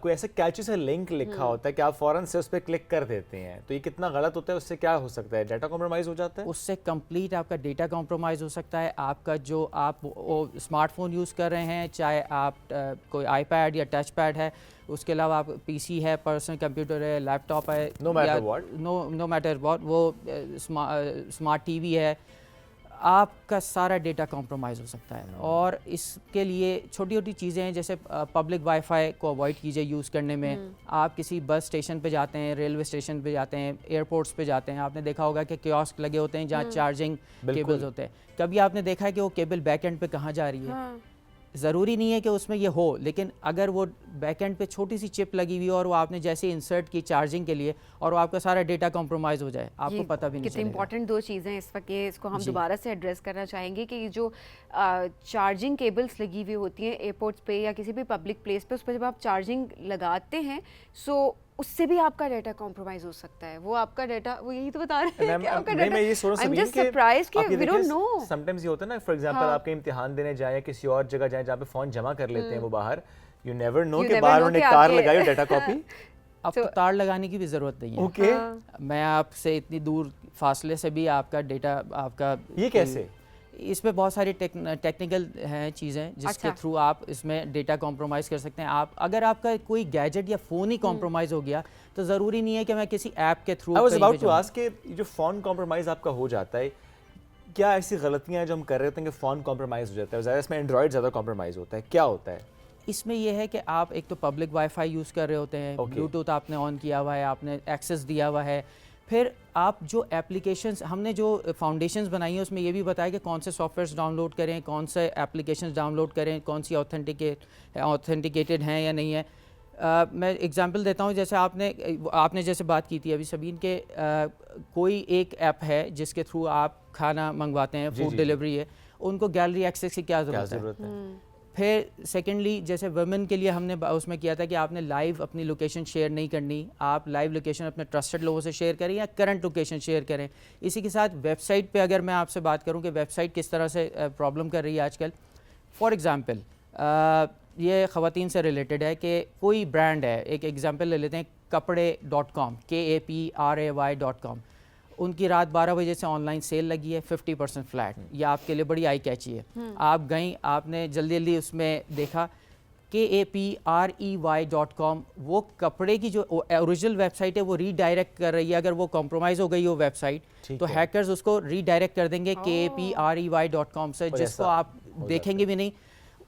کوئی ایسا کیچی سا لنک لکھا ہوتا ہے کہ آپ فوراً سے اس پہ کلک کر دیتے ہیں, تو یہ کتنا غلط ہوتا ہے, اس سے کیا ہو سکتا ہے, ڈیٹا کمپرومائز ہو جاتا ہے؟ اس سے کمپلیٹ آپ کا ڈیٹا کمپرومائز ہو سکتا ہے. آپ کا جو آپ اسمارٹ فون یوز کر رہے ہیں, چاہے آپ کوئی آئی پیڈ یا ٹچ پیڈ ہے, اس کے علاوہ آپ پی سی ہے, پرسنل کمپیوٹر ہے, لیپ ٹاپ ہے, نو میٹر واٹ, وہ اسمارٹ ٹی وی ہے, آپ کا سارا ڈیٹا کمپرومائز ہو سکتا ہے. اور اس کے لیے چھوٹی چھوٹی چیزیں ہیں, جیسے پبلک وائی فائی کو اوائڈ کیجیے یوز کرنے میں. آپ کسی بس اسٹیشن پہ جاتے ہیں, ریلوے اسٹیشن پہ جاتے ہیں, ایئرپورٹس پہ جاتے ہیں, آپ نے دیکھا ہوگا کہ کیوسک لگے ہوتے ہیں جہاں چارجنگ کیبلز ہوتے ہیں. کبھی آپ نے دیکھا ہے کہ وہ کیبل بیک اینڈ پہ کہاں جا رہی ہے؟ ضروری نہیں ہے کہ اس میں یہ ہو, لیکن اگر وہ بیک اینڈ پہ چھوٹی سی چپ لگی ہوئی اور وہ آپ نے جیسے انسرٹ کی چارجنگ کے لیے, اور وہ آپ کا سارا ڈیٹا کمپرومائز ہو جائے, آپ کو پتہ بھی نہیں کتنی چلے گا. امپورٹنٹ 2 چیزیں اس وقت, یہ اس کو ہم دوبارہ سے ایڈریس کرنا چاہیں گے کہ یہ جو چارجنگ کیبلز لگی ہوئی ہوتی ہیں ایئرپورٹس پہ یا کسی بھی پبلک پلیس پہ, اس پہ جب آپ چارجنگ لگاتے ہیں سو اس سے بھی آپ کا ڈیٹا کمپرومائز ہو سکتا ہے. وہ آپ کا ڈیٹا, وہ یہی تو بتا رہے ہیں کہ آپ کا ڈیٹا, میں یہ سوچ I'm just surprised کہ we don't know. Some times یہ ہوتا ہے نا, فار ایگزامپل آپ کے امتحان دینے جائیں یا کسی اور جگہ جائیں جہاں پہ فون جمع کر لیتے ہیں وہ باہر, یو نیور نو کہ باہر انہوں نے تار لگائی ہو ڈیٹا کاپی. اب تو تار لگانے کی بھی ضرورت نہیں ہے. میں آپ سے اتنی دور فاصلے سے بھی آپ کا ڈیٹا, آپ کا, یہ کیسے؟ اس میں بہت ساری ٹیکنیکل ہیں چیزیں جس کے تھرو آپ اس میں ڈیٹا کمپرومائز کر سکتے ہیں. آپ اگر آپ کا کوئی گیجٹ یا فون ہی کمپرومائز ہو گیا تو ضروری نہیں ہے کہ میں کسی ایپ کے through. I was about to ask کہ جو فون کمپرومائز آپ کا ہو جاتا ہے, کیا ایسی غلطیاں ہیں جو ہم کر رہے ہوتے ہیں کہ فون کمپرومائز ہو جاتا ہے, زیادہ اس میں اینڈرائڈ زیادہ کمپرومائز ہوتا ہے, کیا ہوتا ہے اس میں؟ یہ ہے کہ آپ ایک تو پبلک وائی فائی یوز کر رہے ہوتے ہیں, بلوٹوتھ آپ نے آن کیا ہوا ہے, آپ نے ایکسیس دیا ہوا ہے, پھر آپ جو ایپلیکیشنز, ہم نے جو فاؤنڈیشنز بنائی ہیں اس میں یہ بھی بتایا کہ کون سے سافٹ ویئرس ڈاؤن لوڈ کریں, کون سے ایپلیکیشنز ڈاؤن لوڈ کریں, کون سی آتھینٹیکیٹڈ ہیں یا نہیں ہے. میں اگزامپل دیتا ہوں, جیسے آپ نے جیسے بات کی تھی ابھی سبین کہ کوئی ایک ایپ ہے جس کے تھرو آپ کھانا منگواتے ہیں, فوڈ ڈیلیوری ہے, ان کو گیلری ایکسیس کی کیا ضرورت ہے. پھر سیکنڈلی جیسے ویمن کے لیے ہم نے اس میں کیا تھا کہ آپ نے لائیو اپنی لوکیشن شیئر نہیں کرنی, آپ لائیو لوکیشن اپنے ٹرسٹڈ لوگوں سے شیئر کریں یا کرنٹ لوکیشن شیئر کریں. اسی کے ساتھ ویب سائٹ پہ اگر میں آپ سے بات کروں کہ ویب سائٹ کس طرح سے پرابلم کر رہی ہے آج کل. فار ایگزامپل یہ خواتین سے ریلیٹڈ ہے کہ کوئی برانڈ ہے, ایک ایگزامپل لے لیتے ہیں kapde.com, KAPRAY.com, ان کی رات 12 بجے سے آن لائن سیل لگی ہے 50% فلیٹ, یہ آپ کے لیے بڑی آئی کیچی ہے. آپ گئیں, آپ نے جلدی جلدی اس میں دیکھا KAPREY.com, وہ کپڑے کی جو اوریجنل ویب سائٹ ہے وہ ری ڈائریکٹ کر رہی ہے. اگر وہ کمپرومائز ہو گئی وہ ویب سائٹ تو ہیکرز اس کو ری ڈائریکٹ کر دیں گے KAPREY.com سے, جس کو آپ دیکھیں گے بھی نہیں.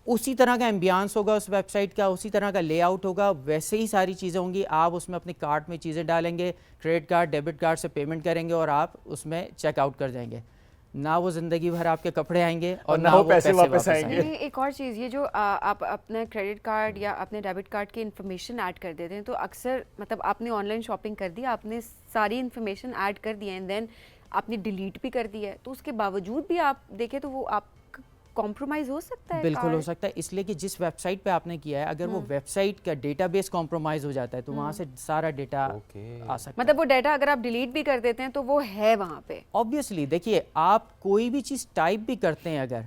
اسی طرح کا ایمبیانس ہوگا اس ویب سائٹ کا, اسی طرح کا لے آؤٹ ہوگا, ویسے ہی ساری چیزیں ہوں گی. آپ اس میں اپنے کارٹ میں چیزیں ڈالیں گے, کریڈٹ کارڈ ڈیبٹ کارڈ سے پیمنٹ کریں گے اور آپ اس میں چیک آؤٹ کر جائیں گے. نہ وہ زندگی بھر آپ کے کپڑے آئیں گے اور نہ وہ پیسے واپس آئیں گے. ایک اور چیز, یہ جو آپ اپنا کریڈٹ کارڈ یا اپنے ڈیبٹ کارڈ کی انفارمیشن ایڈ کر دیتے ہیں, تو اکثر مطلب آپ نے آن لائن شاپنگ کر دی, آپ نے ساری انفارمیشن ایڈ کر دی ہے اینڈ دین آپ نے ڈیلیٹ بھی کر دی ہے, تو اس کے باوجود بھی آپ دیکھیں تو وہ آپ کمپرومائز ہو سکتا ہے. بالکل ہو سکتا ہے, اس لیے کہ جس ویب سائٹ پہ آپ نے کیا ہے اگر وہ ویب سائٹ کا ڈیٹا بیس کمپرومائز ہو جاتا ہے تو وہاں سے سارا ڈیٹا آ سکتا ہے. مطلب وہ ڈیٹا اگر آپ ڈیلیٹ بھی کر دیتے ہیں تو وہ ہے وہاں پہ. آبویسلی دیکھیے, آپ کوئی بھی چیز ٹائپ بھی کرتے ہیں اگر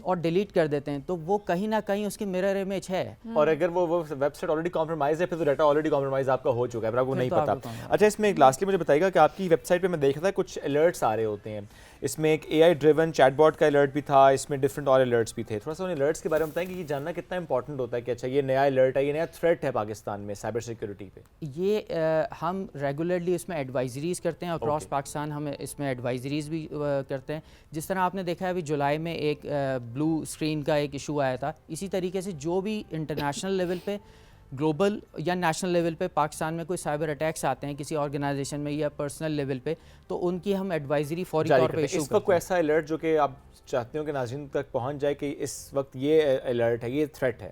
اور ڈیلیٹ کر دیتے ہیں تو وہ کہیں نہ کہیں اس کی مرر امیج ہے, اور اگر وہ ویب سائٹ آلریڈی کمپرومائز ہے پھر تو ڈیٹا آلریڈی کمپرومائز آپ کا ہو چکا ہے, پر آپ کو نہیں پتا. اچھا, اس میں ایک لاسٹلی مجھے بتائیے گا کہ آپ کی ویب سائٹ پہ میں دیکھ رہا تھا کچھ الرٹس آ رہے ہوتے ہیں, اس میں ایک اے آئی ڈریون چیٹ باٹ کا الرٹ بھی تھا, اس میں ڈفرنٹ اور الرٹس بھی تھے. تھوڑا سا ان الرٹس کے بارے میں بتائیں کہ یہ جاننا کتنا امپورٹنٹ ہوتا ہے کہ اچھا یہ نیا الرٹ ہے, یہ نیا تھریٹ ہے پاکستان میں سائبر سیکورٹی پہ. یہ ہم ریگولرلی اس میں ایڈوائزریز کرتے ہیں, اکراس پاکستان ہم اس میں ایڈوائزریز بھی کرتے ہیں. جس طرح آپ نے دیکھا ہے ابھی جولائی میں ایک بلو اسکرین کا ایک ایشو آیا تھا, اسی طریقے سے جو بھی انٹرنیشنل لیول پہ, گلوبل یا نیشنل لیول پہ پاکستان میں کوئی سائبر اٹیکس آتے ہیں کسی آرگنائزیشن میں یا پرسنل لیول پہ, تو ان کی ہم ایڈوائزری فوری طور پہ ایشو کرتے ہیں. اس کوئی ایسا الرٹ جو کہ آپ چاہتے ہو کہ ناظرین تک پہنچ جائے کہ اس وقت یہ الرٹ ہے, یہ تھریٹ ہے؟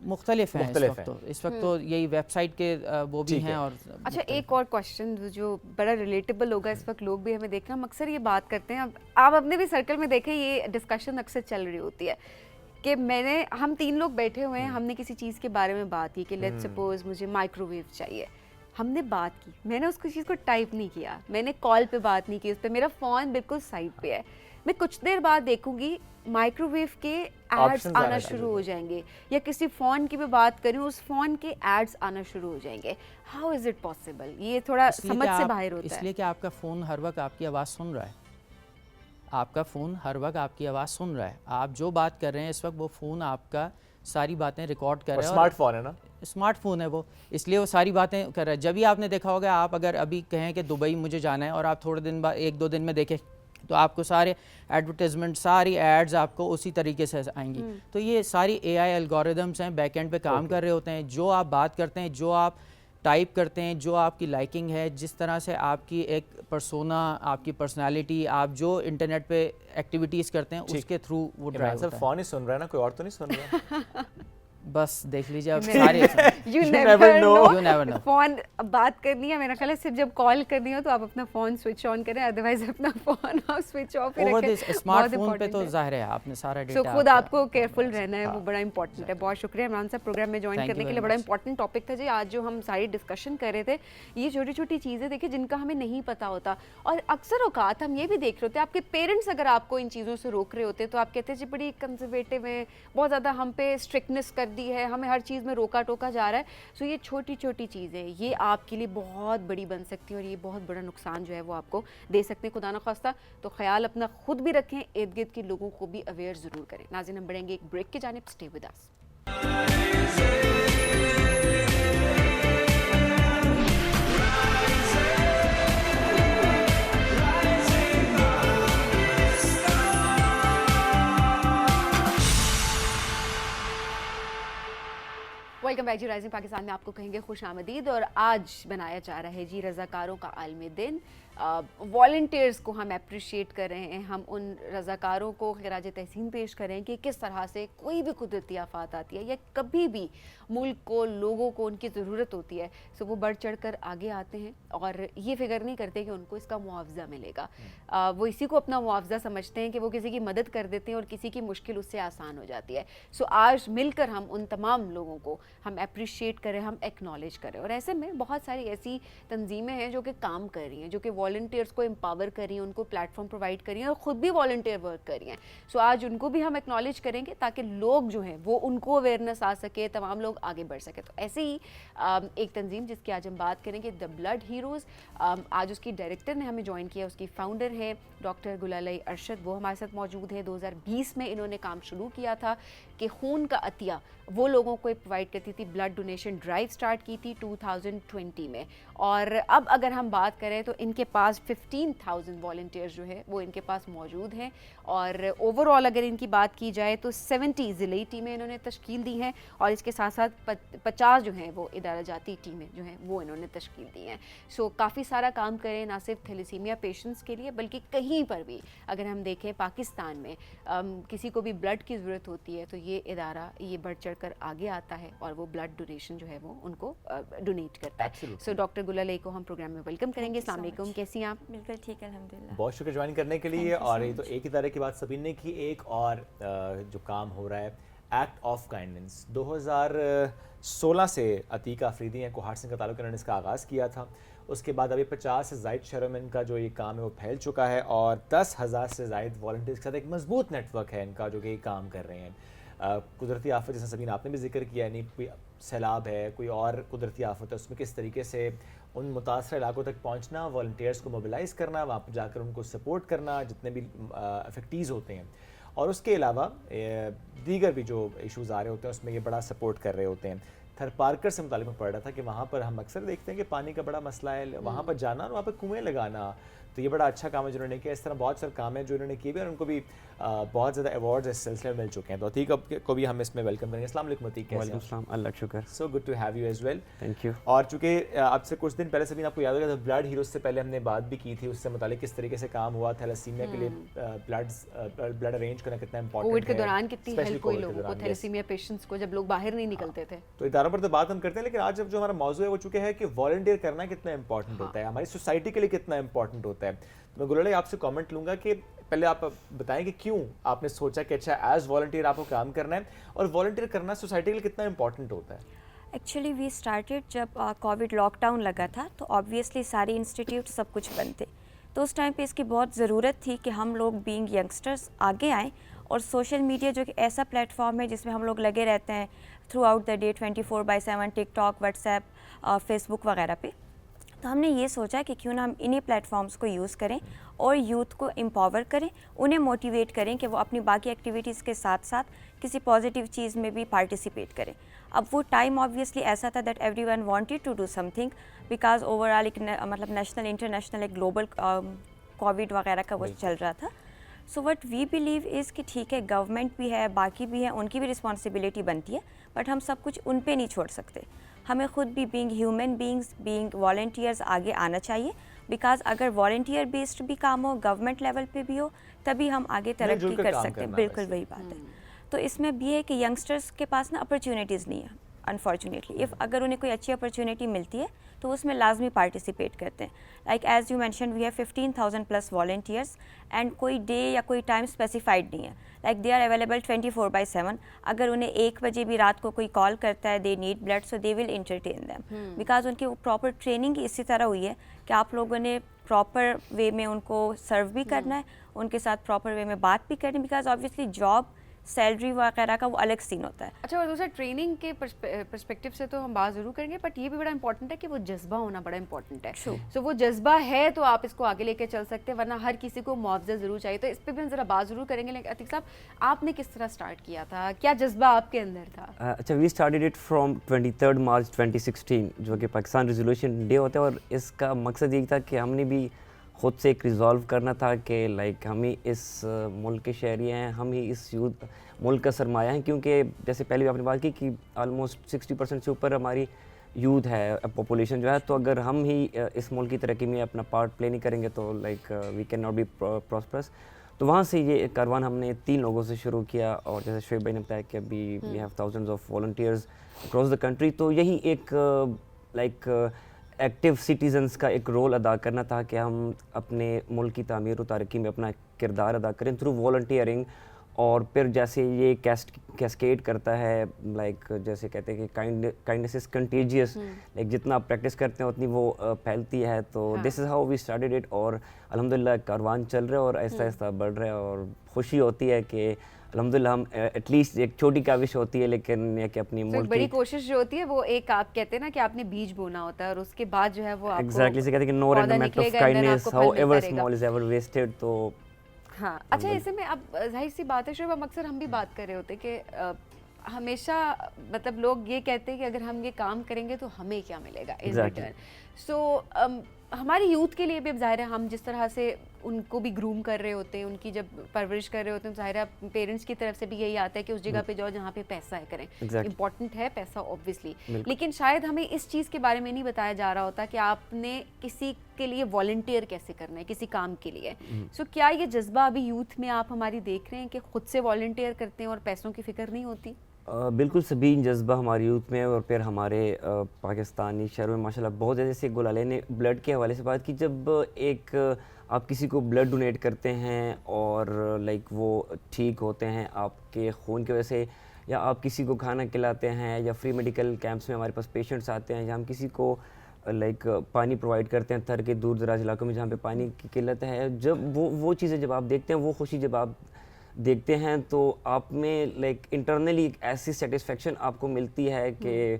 مختلف ہیں اس وقت تو یہی ویب سائٹ کے وہ بھی ہیں. اور اچھا ایک اور کوشچن جو بڑا ریلیٹیبل ہوگا, اس وقت لوگ بھی ہمیں دیکھ رہے ہیں, ہم اکثر یہ بات کرتے ہیں, اب آپ اپنے بھی سرکل میں دیکھیں یہ ڈسکشن اکثر چل رہی ہوتی ہے کہ ہم 3 لوگ بیٹھے ہوئے ہیں, ہم نے کسی چیز کے بارے میں بات کی کہ لیٹ سپوز مجھے مائکرو ویو چاہیے, ہم نے بات کی, میں نے اس چیز کو ٹائپ نہیں کیا, میں نے کال پہ بات نہیں کی اس پہ, میرا فون بالکل سائڈ پہ ہے, میں کچھ دیر بعد دیکھوں گی مائکرو ویو کے ایڈز آنا شروع ہو جائیں گے, یا کسی فون کی میں بات کروں اس فون کے ایڈز آنا شروع ہو جائیں گے. How is it possible? یہ تھوڑا سمجھ سے باہر ہوتا ہے. اس لیے کہ آپ کا فون ہر وقت آپ کی آواز سن رہا ہے, آپ کا فون ہر وقت آپ کی آواز سن رہا ہے, آپ جو بات کر رہے ہیں اس وقت وہ فون آپ کا ساری باتیں ریکارڈ کر رہا ہے. اسمارٹ فون ہے نا, اسمارٹ فون ہے وہ, اس لیے وہ ساری باتیں کر رہا ہے. جب ہی آپ نے دیکھا ہوگا, آپ اگر ابھی کہیں کہ دبئی مجھے جانا ہے اور آپ تھوڑے دن بعد 1-2 دن میں دیکھیں تو آپ کو سارے ایڈورٹیزمنٹ, ساری ایڈز آپ کو اسی طریقے سے آئیں گی. تو یہ ساری اے آئی الگوریدمس ہیں, بیک اینڈ پہ کام کر رہے ہوتے ہیں. جو آپ بات کرتے ہیں, جو آپ ٹائپ کرتے ہیں, جو آپ کی لائکنگ ہے, جس طرح سے آپ کی ایک پرسونا, آپ کی پرسنالٹی, آپ جو انٹرنیٹ پہ ایکٹیویٹیز کرتے ہیں اس کے تھرو وہ ڈرائیو ہوتا ہے. فون ہی سن رہا ہے نا, کوئی اور تو نہیں سن رہا. بس دیکھ لیجیے اب سارے You never know. فون بات کرنی ہے میرا خیال ہے صرف جب کال کرنی ہو تو آپ اپنا فون سوئچ آن کریں, ادروائز اپنا فون آپ سوئچ آف ہی رکھیں. اسمارٹ فون پہ تو ظاہر ہے آپ نے سارا ڈیٹا, خود آپ کو کیئرفل رہنا ہے, وہ بڑا امپورٹنٹ ہے. بہت شکریہ عمران صاحب پروگرام میں جوائن کرنے کے لیے. بڑا امپورٹنٹ ٹاپک تھا جی آج جو ہم ساری ڈسکشن کر رہے تھے. یہ چھوٹی چھوٹی چیزیں دیکھیں جن کا ہمیں نہیں پتا ہوتا, اور اکثر اوقات ہم یہ بھی دیکھ رہے ہوتے ہیں آپ کے پیرنٹس اگر آپ کو ان چیزوں سے روک رہے ہوتے تو آپ کہتے ہیں جی بڑی کنزرویٹو ہیں, بہت زیادہ ہم پہ اسٹرکٹنس کر دی ہے, ہمیں ہر چیز میں روکا ٹوکا جا رہا ہے. سو یہ چھوٹی چھوٹی چیزیں یہ آپ کے لیے بہت بڑی بن سکتی ہیں, اور یہ بہت بڑا نقصان جو ہے وہ آپ کو دے سکتے ہیں. خدا نخواستہ تو خیال اپنا خود بھی رکھیں, ارد گرد کے لوگوں کو بھی اویئر ضرور کریں. ناظرین ہم بڑھیں گے ایک بریک کی جانب, stay with us. Welcome back جی. رائزنگ پاکستان میں آپ کو کہیں گے خوش آمدید. اور آج بنایا جا رہا ہے جی رضاکاروں کا عالمی دن. والنٹیئرز کو ہم اپریشیٹ کر رہے ہیں, ہم ان رضاکاروں کو خراج تحسین پیش کریں کہ کس طرح سے کوئی بھی قدرتی آفات آتی ہے یا کبھی بھی ملک کو, لوگوں کو ان کی ضرورت ہوتی ہے, سو وہ بڑھ چڑھ کر آگے آتے ہیں اور یہ فکر نہیں کرتے کہ ان کو اس کا معاوضہ ملے گا. وہ اسی کو اپنا معاوضہ سمجھتے ہیں کہ وہ کسی کی مدد کر دیتے ہیں اور کسی کی مشکل اس سے آسان ہو جاتی ہے. سو آج مل کر ہم ان تمام لوگوں کو ہم اپریشیٹ کریں, ہم ایکنالج کریں. اور ایسے میں بہت ساری ایسی تنظیمیں ہیں جو کہ کام کر رہی ہیں, جو کہ والنٹیئرز کو امپاور کر رہی ہیں, ان کو پلیٹ فارم پرووائڈ کر رہی ہیں اور خود بھی والنٹیئر ورک کر رہی ہیں. سو آج ان کو بھی ہم ایکنالج کریں گے تاکہ لوگ جو ہیں وہ ان کو اویئرنیس آ سکے, تمام لوگ آگے بڑھ سکے. تو ایسے ہی ایک تنظیم جس کی آج ہم بات کریں گے, دا بلڈ ہیروز. آج اس کی ڈائریکٹر نے ہمیں جوائن کیا, اس کی فاؤنڈر ہے ڈاکٹر گلالئی ارشد, وہ ہمارے ساتھ موجود ہے. 2020 میں انہوں نے کام شروع کیا تھا کہ خون کا عطیہ وہ لوگوں کو پرووائڈ کرتی تھی. بلڈ ڈونیشن ڈرائیو سٹارٹ کی تھی 2020 میں, اور اب اگر ہم بات کریں تو ان کے پاس 15,000 والنٹیئرز جو ہے وہ ان کے پاس موجود ہیں. اور اوور آل اگر ان کی بات کی جائے تو 70 ضلعی ٹیمیں انہوں نے تشکیل دی ہیں, اور اس کے ساتھ ساتھ 50 جو ہیں وہ ادارہ جاتی ٹیمیں جو ہیں وہ انہوں نے تشکیل دی ہیں. سو کافی سارا کام کریں, نہ صرف تھیلیسیمیا پیشنٹس کے لیے بلکہ کہیں پر بھی اگر ہم دیکھیں پاکستان میں کسی کو بھی بلڈ کی ضرورت ہوتی ہے تو یہ ادارہ یہ بڑھ چڑھ کر آگے آتا ہے اور وہ بلڈ ڈونیشن جو ہے وہ ان کو ڈونیٹ کرتا ہے. سو ڈاکٹر گلالئی کو ہم پروگرام میں ویلکم کریں گے. السلام علیکم, کیسی ہیں آپ؟ بالکل ٹھیک ہے الحمدللہ. بہت شکریہ جوائن کرنے کے لیے. اور یہ تو ایک ہی طرح کی بات سبین نے کی, ایک اور جو کام ہو رہا ہے ایکٹ آف کائنڈنس. 2016 سے عتیقہ آفریدی ہیں, کوہاٹ سے کا تعلق انہوں نے اس کا آغاز کیا تھا. اس کے بعد ابھی 50 سے زائد شہروں میں ان کا جو یہ کام ہے وہ پھیل چکا ہے, اور 10,000 سے زائد والنٹیئرز کے ساتھ ایک مضبوط نیٹ ورک ہے ان کا جو کہ یہ کام کر رہے ہیں. قدرتی آفت جیسا سبین آپ نے بھی ذکر کیا, یعنی کوئی سیلاب ہے, کوئی اور قدرتی آفت ہے, اس میں کس طریقے سے ان متاثرہ علاقوں تک پہنچنا, والنٹیئرز کو موبلائز کرنا, وہاں پہ جا کر ان کو سپورٹ کرنا جتنے بھی افیکٹیز ہوتے ہیں, اور اس کے علاوہ دیگر بھی جو ایشوز آ رہے ہوتے ہیں اس میں یہ بڑا سپورٹ کر رہے ہوتے ہیں. تھر پارکر سے متعلق میں پڑھ رہا تھا کہ وہاں پر ہم اکثر دیکھتے ہیں کہ پانی کا بڑا مسئلہ ہے, وہاں پر جانا اور وہاں پہ کنویں لگانا, تو یہ بڑا اچھا کام ہے جو انہوں نے کیا. اس طرح بہت سارے کام ہیں جو انہوں نے کیے اور ان کو بھی بہت زیادہ ایوارڈز اس سلسلے میں مل چکے ہیں. تو عتیق کو بھی ہم اس میں ویلکم کریں گے. السلام علیکم عتیق. وعلیکم السلام, اللہ کا شکر. So good to have you as well. Thank you. اور چونکہ آپ سے کچھ دن پہلے سے بھی آپ کو یاد ہوگا بلڈ ہیروز سے پہلے ہم نے بات بھی کی تھی, اس سے متعلق کس طریقے سے کام ہوا, تھیلیسیمیا کے لیے بلڈ ارینج کرنا کتنا امپورٹنٹ ہے. کووڈ کے دوران کتنی ہیلپ ہوئی لوگوں کو, تھیلیسیمیا پیشنٹس کو, جب لوگ باہر نہیں نکلتے تھے. تو اداروں پر تو بات ہم کرتے ہیں, لیکن آج جو ہمارا موضوع ہے وہ چونکہ ہے کہ والنٹیئر کرنا کتنا امپورٹنٹ ہوتا ہے, ہماری سوسائٹی کے لیے کتنا امپورٹنٹ ہوتا ہے. میں گلوڑے آپ سے کامنٹ لوں گا کہ پہلے آپ بتائیں کہ کیوں آپ نے سوچا کہ اچھا ایز والنٹیئر آپ کو کام کرنا ہے, اور والنٹیئر کرنا سوسائٹی کے لیے کتنا امپورٹنٹ ہوتا ہے. ایکچولی وی اسٹارٹیڈ جب کووڈ لاک ڈاؤن لگا تھا تو آبویسلی سارے انسٹیٹیوٹ سب کچھ بند تھے, تو اس ٹائم پہ اس کی بہت ضرورت تھی کہ ہم لوگ بینگ ینگسٹرس آگے آئیں, اور سوشل میڈیا جو کہ ایسا پلیٹ فارم ہے جس میں ہم لوگ لگے رہتے ہیں throughout the day 24/7, TikTok, WhatsApp, Facebook وغیرہ پہ. تو ہم نے یہ سوچا کہ کیوں نہ ہم انہی پلیٹ فارمس کو یوز کریں اور یوتھ کو امپاور کریں, انہیں موٹیویٹ کریں کہ وہ اپنی باقی ایکٹیویٹیز کے ساتھ ساتھ کسی پازیٹیو چیز میں بھی پارٹیسپیٹ کریں. اب وہ ٹائم آبویسلی ایسا تھا that everyone wanted to do something, because overall ایک مطلب نیشنل انٹرنیشنل ایک گلوبل کووڈ وغیرہ کا وہ چل رہا تھا. سو وٹ وی بلیو از کہ ٹھیک ہے گورنمنٹ بھی ہے, باقی بھی ہیں, ان کی بھی رسپانسبلٹی بنتی ہے, بٹ ہم سب کچھ ان پہ نہیں چھوڑ سکتے. ہمیں خود بھی being human beings, being volunteers آگے آنا چاہیے, بیکاز اگر والنٹیئر بیسڈ بھی کام ہو, گورنمنٹ لیول پہ بھی ہو, تبھی ہم آگے ترقی کر سکتے ہیں. بالکل وہی بات ہے. تو اس میں بھی ہے کہ ینگسٹرس کے پاس نا اپرچونیٹیز نہیں ہیں انفارچونیٹلی. اگر انہیں کوئی اچھی اپرچونیٹی ملتی ہے تو اس میں لازمی پارٹیسپیٹ کرتے ہیں. Like as you mention we have 15,000+ volunteers, and کوئی ڈے یا کوئی ٹائم اسپیسیفائڈ نہیں ہے. Like they are available 24/7. اگر انہیں 1 بجے بھی رات کو کوئی کال کرتا ہے, they need blood, so they will entertain them, because ان کی پراپر ٹریننگ اسی طرح ہوئی ہے کہ آپ لوگوں نے پراپر وے میں ان کو سرو بھی کرنا ہے, ان کے ساتھ پراپر وے میں بات بھی کرنی, بیکاز آبویسلی جاب, سیلری وغیرہ کا وہ الگ سین ہوتا ہے. اچھا, اور دوسرا ٹریننگ کے پرسپیکٹیو سے تو ہم بات ضرور کریں گے, بٹ یہ بھی بڑا امپورٹنٹ ہے کہ وہ جذبہ ہونا بڑا امپورٹنٹ ہے. سو وہ جذبہ ہے تو آپ اس کو آگے لے کے چل سکتے ہیں, ورنہ ہر کسی کو معاوضہ ضرور چاہیے. تو اس پہ بھی ہم ذرا بات ضرور کریں گے. لیکن عتیق صاحب, آپ نے کس طرح اسٹارٹ کیا تھا, کیا جذبہ آپ کے اندر تھا؟ اچھا, we started it from 23 March 2016 جو کہ پاکستان ریزولوشن ڈے ہوتا ہے, اور اس کا مقصد یہ تھا کہ ہم نے بھی خود سے ایک ریزالو کرنا تھا کہ لائک ہم ہی اس ملک کے شہری ہیں, ہم ہی اس یوتھ ملک کا سرمایہ ہیں, کیونکہ جیسے پہلے بھی آپ نے بات کی کہ آلموسٹ 60% سے اوپر ہماری یوتھ ہے, پاپولیشن جو ہے, تو اگر ہم ہی اس ملک کی ترقی میں اپنا پارٹ پلے نہیں کریں گے تو like we can not be prosperous. تو وہاں سے یہ کاروان ہم نے 3 لوگوں سے شروع کیا, اور جیسے شعیب بھائی نے بتایا کہ ابھی we have thousands of volunteers across the country. تو یہی ایک لائک ایکٹیو سٹیزنس کا ایک رول ادا کرنا تھا کہ ہم اپنے ملک کی تعمیر و ترقی میں اپنا کردار ادا کریں تھرو والنٹیئرنگ. اور پھر جیسے یہ کیسکیڈ کرتا ہے, لائک جیسے کہتے ہیں کہ کائنڈنیس از کنٹیجیس, لائک جتنا آپ پریکٹس کرتے ہیں اتنی وہ پھیلتی ہے. تو this is how we started it, اور الحمدللہ کاروان چل رہا ہے اور آہستہ آہستہ بڑھ رہا ہے, اور خوشی ہوتی ہے کہ الحمدللہ ہم ایٹ لیسٹ ایک چھوٹی کاوش ہوتی ہے, لیکن یہ کہ اپنی ملک بڑی کوشش جو ہوتی ہے وہ ایک آپ کہتے ہیں نا کہ آپ نے بیج بونا ہوتا ہے, اور اس کے بعد جو ہے وہ ایگزیکٹلی سے کہتے ہیں کہ no remit of kindness however small is ever wasted. تو ہاں, اچھا ایسے میں اب ظاہر سی بات ہے شعیب, ہم اکثر ہم بھی بات کر رہے ہوتے کہ ہمیشہ مطلب لوگ یہ کہتے ہیں کہ اگر ہم یہ کام کریں گے تو ہمیں کیا ملے گا ان ریٹرن. سو ہماری یوتھ کے لیے بھی اب ظاہر ہے ہم جس طرح سے ان کو بھی گروم کر رہے ہوتے ہیں, ان کی جب پرورش کر رہے ہوتے ہیں, ظاہر ہے پیرنٹس کی طرف سے بھی یہی آتا ہے کہ اس جگہ پہ جاؤ جہاں پہ پیسہ ہے, کریں. امپورٹنٹ ہے پیسہ اوبویسلی, لیکن شاید ہمیں اس چیز کے بارے میں نہیں بتایا جا رہا ہوتا کہ آپ نے کسی کے لیے والنٹیئر کیسے کرنا ہے, کسی کام کے لیے. سو کیا یہ جذبہ ابھی یوتھ میں آپ ہماری دیکھ رہے ہیں کہ خود سے والنٹیئر کرتے ہیں اور پیسوں کی فکر نہیں ہوتی؟ بالکل سبھی جذبہ ہماری یوتھ میں, اور پھر ہمارے پاکستانی شہروں میں ماشاءاللہ بہت زیادہ. جیسے گلالے نے بلڈ کے حوالے سے بات کی, جب ایک آپ کسی کو بلڈ ڈونیٹ کرتے ہیں اور لائک وہ ٹھیک ہوتے ہیں آپ کے خون کی وجہ سے, یا آپ کسی کو کھانا کھلاتے ہیں, یا فری میڈیکل کیمپس میں ہمارے پاس پیشنٹس آتے ہیں, یا ہم کسی کو لائک پانی پرووائڈ کرتے ہیں تھر کے دور دراز علاقوں میں جہاں پہ پانی کی قلت ہے, جب وہ چیزیں جب آپ دیکھتے ہیں, وہ خوشی جب آپ دیکھتے ہیں, تو آپ میں لائک انٹرنلی ایک ایسی سیٹسفیکشن آپ کو ملتی ہے کہ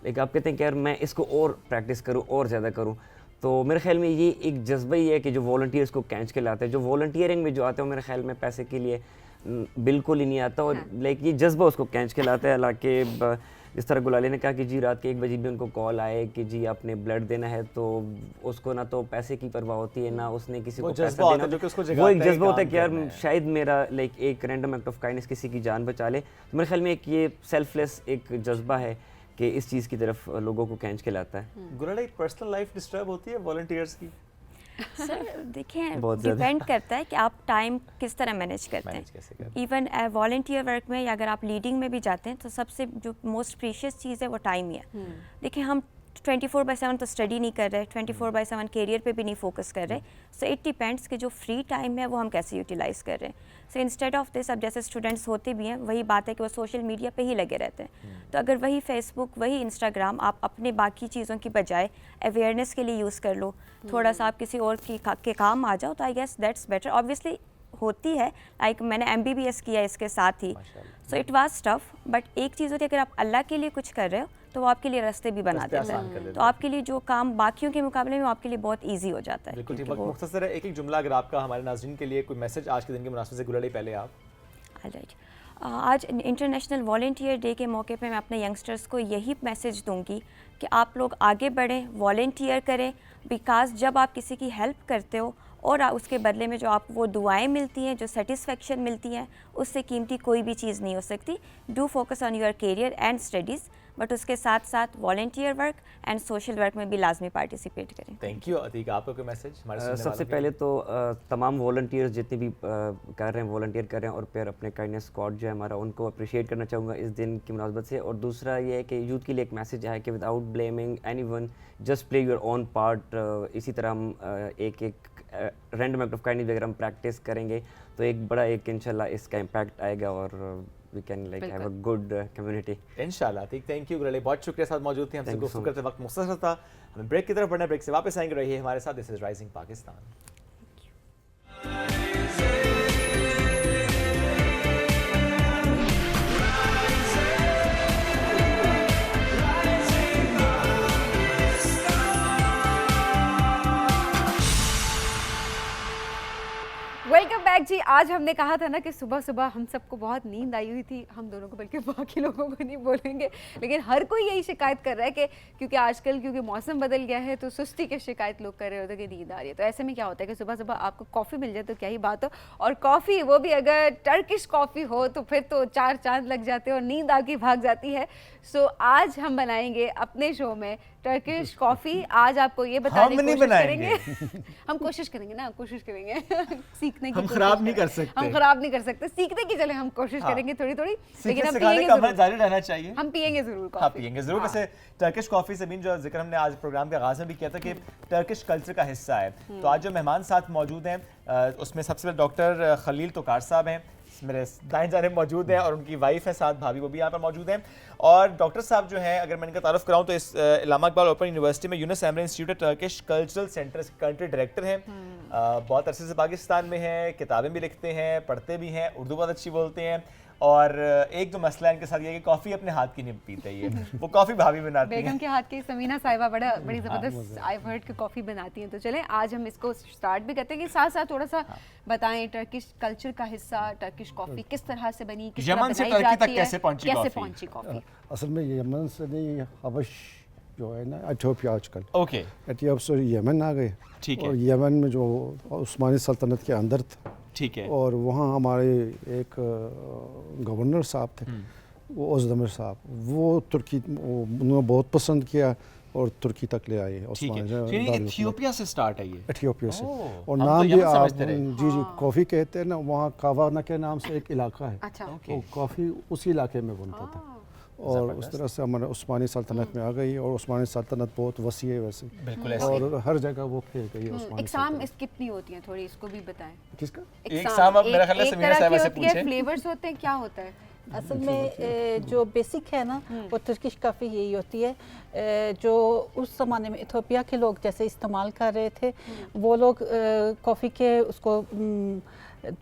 لائک آپ کہتے ہیں کہ یار میں اس کو اور پریکٹس کروں اور زیادہ کروں. تو میرے خیال میں یہ ایک جذبہ ہی ہے کہ جو والنٹیئرس کو کھینچ کے لاتے ہیں. جو والنٹیئرنگ میں جو آتے ہیں وہ میرے خیال میں پیسے کے لیے بالکل ہی نہیں آتا, اور لائک یہ جذبہ اس کو کھینچ کے لاتا ہے. حالانکہ جس طرح گلالی نے کہا کہ جی رات کے 1 بجے بھی ان کو کال آئے کہ جی آپ نے بلڈ دینا ہے تو اس کو نہ تو پیسے کی پرواہ ہوتی ہے نہ اس نے کسی کو پیسہ دینا. وہ ایک جذبہ ہوتا ہے کہ یار شاید میرا لائک ایک رینڈم ایکٹ آف کائنڈنس کسی کی جان بچا لے. میرے خیال میں ایک یہ سیلف لیس ایک جذبہ ہے کہ اس چیز کی طرف لوگوں کو کھینچ کے لاتا ہے. گلالی پرسنل لائف ڈسٹرب ہوتی ہے والنٹیئرس کی؟ سر دیکھیں ڈیپینڈ کرتا ہے کہ آپ ٹائم کس طرح مینیج کرتے ہیں. ایون والنٹیئر ورک میں یا اگر آپ لیڈنگ میں بھی جاتے ہیں تو سب سے جو موسٹ پریشیس چیز ہے وہ ٹائم ہی ہے. دیکھیں ہم 24/7 تو اسٹڈی نہیں کر رہے, 24/7 کیریئر پہ بھی نہیں فوکس کر رہے. سو اٹ ڈیپینڈس کہ جو فری ٹائم ہے وہ ہم کیسے یوٹیلائز کر رہے ہیں. سو انسٹیڈ آف دس اب جیسے اسٹوڈنٹس ہوتے بھی ہیں وہی بات ہے کہ وہ سوشل میڈیا پہ ہی لگے رہتے ہیں. تو اگر وہی فیس بک وہی انسٹاگرام آپ اپنے باقی چیزوں کی بجائے اویئرنیس کے لیے یوز کر لو, تھوڑا سا آپ کسی اور کے کام آ جاؤ, تو I guess that's better. Obviously ہوتی ہے لائک میں نے MBBS کیا اس کے ساتھ ہی, so it was tough. But ایک چیز ہوتی ہے اگر آپ اللہ کے لیے کچھ کر رہے ہو تو وہ آپ کے لیے راستے بھی بنا دیتا ہے, تو آپ کے لیے جو کام باقیوں کے مقابلے میں آپ کے لیے بہت ایزی ہو جاتا ہے. بالکل ٹھیک. وقت مختصر ہے, ایک جملہ اگر آپ کا ہمارے ناظرین کے لیے کوئی میسج آج کے دن کے مناسبت سے گلالی پہلے آپ. آج انٹرنیشنل والنٹیئر ڈے کے موقع پہ میں اپنے ینگسٹرس کو یہی میسج دوں گی کہ آپ لوگ آگے بڑھیں, والنٹیئر کریں, بیکاز جب آپ کسی کی ہیلپ کرتے ہو اور اس کے بدلے میں جو آپ وہ دعائیں ملتی ہیں, جو سیٹسفیکشن ملتی ہیں, اس سے قیمتی کوئی بھی چیز نہیں ہو سکتی. Do focus on your career and studies, but اس کے ساتھ ساتھ volunteer work and social work میں بھی لازمی پارٹیسپیٹ کریں. Thank you Atiq. آپ کا کوئی میسج؟ سب سے پہلے تو تمام والنٹیئرز جتنے بھی کر رہے ہیں والنٹیئر کر رہے ہیں اور پھر اپنے کائنڈنس اسکواڈ جو ہے ہمارا, ان کو اپریشیٹ کرنا چاہوں گا اس دن کی مناسبت سے. اور دوسرا یہ ہے کہ یوتھ کے لیے ایک میسج ہے کہ without blaming any one, just play your own part. اسی طرح ہم ایک رینڈم ایکٹ آف کائنڈنس اگر ہم پریکٹس کریں گے تو ایک بڑا ایک انشاءاللہ اس کا امپیکٹ آئے گا اور we can like have a good community. انشاءاللہ. ٹھیک, تھینک یو گلالی, بہت شکریہ ساتھ موجود تھے, ہم سے گفتگو کرتے وقت مختصر تھا. ہمیں بریک کی طرف بڑھنا ہے, بریک سے واپس آئیں گے, رہیے ہمارے ساتھ. This is rising Pakistan. Welcome back ji. آج ہم نے کہا تھا نا کہ صبح صبح ہم سب کو بہت نیند آئی ہوئی تھی, ہم دونوں کو بلکہ باقی لوگوں کو نہیں بولیں گے, لیکن ہر کوئی یہی شکایت کر رہا ہے کہ کیونکہ آج کل کیونکہ موسم بدل گیا ہے تو سستی کی شکایت لوگ کر رہے ہوتے ہیں کہ نیند آ رہی ہے. تو ایسے میں کیا ہوتا ہے کہ صبح صبح آپ کو کافی مل جائے تو کیا ہی بات ہو, اور کافی وہ بھی اگر ٹرکش کافی ہو تو پھر تو 4 چاند لگ جاتے ہیں اور نیند آپ کی بھاگ جاتی ہے. سو آج ہم بنائیں گے اپنے شو میں ٹرکش کافی. آج آپ کو یہ بتانے کی کوشش کریں گے, ہم کوشش کریں گے نا, کوشش کریں گے سیکھنے کی. ہم خراب نہیں کر سکتے, ہم خراب نہیں کر سکتے, سیکھنے کی چلے ہم کوشش کریں گے تھوڑی تھوڑی, لیکن ہم پیئیں گے ضرور, جاری رہنا چاہیے. ہم پیئیں گے ضرور, ہاں پیئیں گے ضرور. ویسے ٹرکش کافی سے بھی جو ذکر ہم نے آج پروگرام کے آغاز میں بھی کیا تھا کہ ٹرکش کلچر کا حصہ ہے. تو آج جو مہمان ساتھ موجود ہیں اس میں سب سے پہلے ڈاکٹر خلیل توکار صاحب ہیں, میرے دائیں جانب موجود ہیں, اور ان کی وائف ہے ساتھ بھابھی, وہ بھی یہاں پر موجود ہیں. اور ڈاکٹر صاحب جو ہیں, اگر میں ان کا تعارف کراؤں تو اس علامہ اقبال اوپن یونیورسٹی میں Yunus Emre institute Turkish cultural centre کے کنٹری ڈائریکٹر ہیں. بہت عرصے سے پاکستان میں ہیں, کتابیں بھی لکھتے ہیں, پڑھتے بھی ہیں, اردو بہت اچھی بولتے ہیں. اور ایک جو مسئلہ ان کے ساتھ یہ ہے کہ کافی اپنے ہاتھ کی نہیں پیتے, یہ وہ کافی بھابھی بناتی ہیں. بیگم کے ہاتھ کی سمینہ صاحبہ بڑی زبردست آئی ہرڈ کہ کافی بناتی ہیں. تو چلیں آج ہم اس کو سٹارٹ بھی کرتے ہیں کہ ساتھ ساتھ تھوڑا سا بتائیں ٹرکش کلچر کا حصہ, ٹرکش کافی کس طرح سے بنی, کس طرح بنائی جاتی ہے, کیسے پہنچی کافی. اصل میں یمن سے نہیں, حبش جو ہے نا ایتھوپیا آج کل, اوکے ایتھوپیا سے یمن آ گئے. ٹھیک ہے. اور یمن میں جو عثمانی سلطنت کے اندر تھا, ٹھیک ہے, اور وہاں ہمارے ایک گورنر صاحب تھے, وہ اوزدمیر صاحب, وہ ترکی انہوں نے بہت پسند کیا اور ترکی تک لے آئے. ایتھوپیا سے سٹارٹ ہے یہ, ایتھوپیا سے. اور نام بھی آپ جی کافی کہتے ہیں نا, وہاں کاوانا کے نام سے ایک علاقہ ہے, تو کافی اسی علاقے میں بنتا تھا. اور اس طرح سے ہمارے عثمانی سلطنت میں آ گئی, اور عثمانی سلطنت بہت وسیع ہے ویسے, اور ہر جگہ وہ پھیل گئی ہے. اقسام اس کتنی ہوتی ہیں, تھوڑی اس کو بھی بتائیں. کس کا اقسام؟ اب میرا خیال ہے سمینہ صاحبہ سے پوچھیں. فلیورز ہوتے ہیں, کیا ہوتا ہے اصل میں جو بیسک ہے نا وہ ترکش کافی یہی ہوتی ہے جو اس زمانے میں ایتھوپیا کے لوگ جیسے استعمال کر رہے تھے. وہ لوگ کافی کے اس کو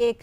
1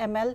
ml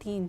3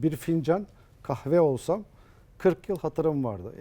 bir fincan kahve olsam 40 yıl hatırım vardı।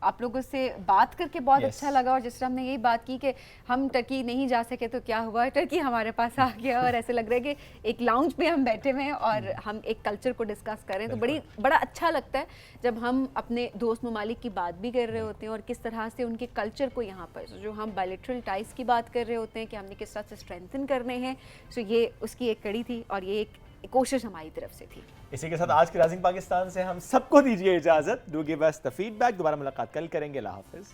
آپ لوگوں سے بات کر کے بہت اچھا لگا, اور جس طرح ہم نے یہی بات کی کہ ہم ٹرکی نہیں جا سکے تو کیا ہوا, ٹرکی ہمارے پاس آ گیا, اور ایسے لگ رہا ہے کہ ایک لاؤنج پہ ہم بیٹھے ہوئے ہیں اور ہم ایک کلچر کو ڈسکس کر رہے ہیں. تو بڑا اچھا لگتا ہے جب ہم اپنے دوست ممالک کی بات بھی کر رہے ہوتے ہیں اور کس طرح سے ان کے کلچر کو یہاں پر جو ہم بائلیٹرل ٹائز کی بات کر رہے ہوتے ہیں کہ ہم نے کس طرح سے اسٹرینتھن کرنے ہیں. سو یہ اس کی ایک کڑی تھی اور یہ ایک کوشش ہماری طرف سے تھی. اسی کے ساتھ آج کے رائزنگ پاکستان سے ہم سب کو دیجیے اجازت. Do give us the feedback. دوبارہ ملاقات کل کریں گے. اللہ حافظ.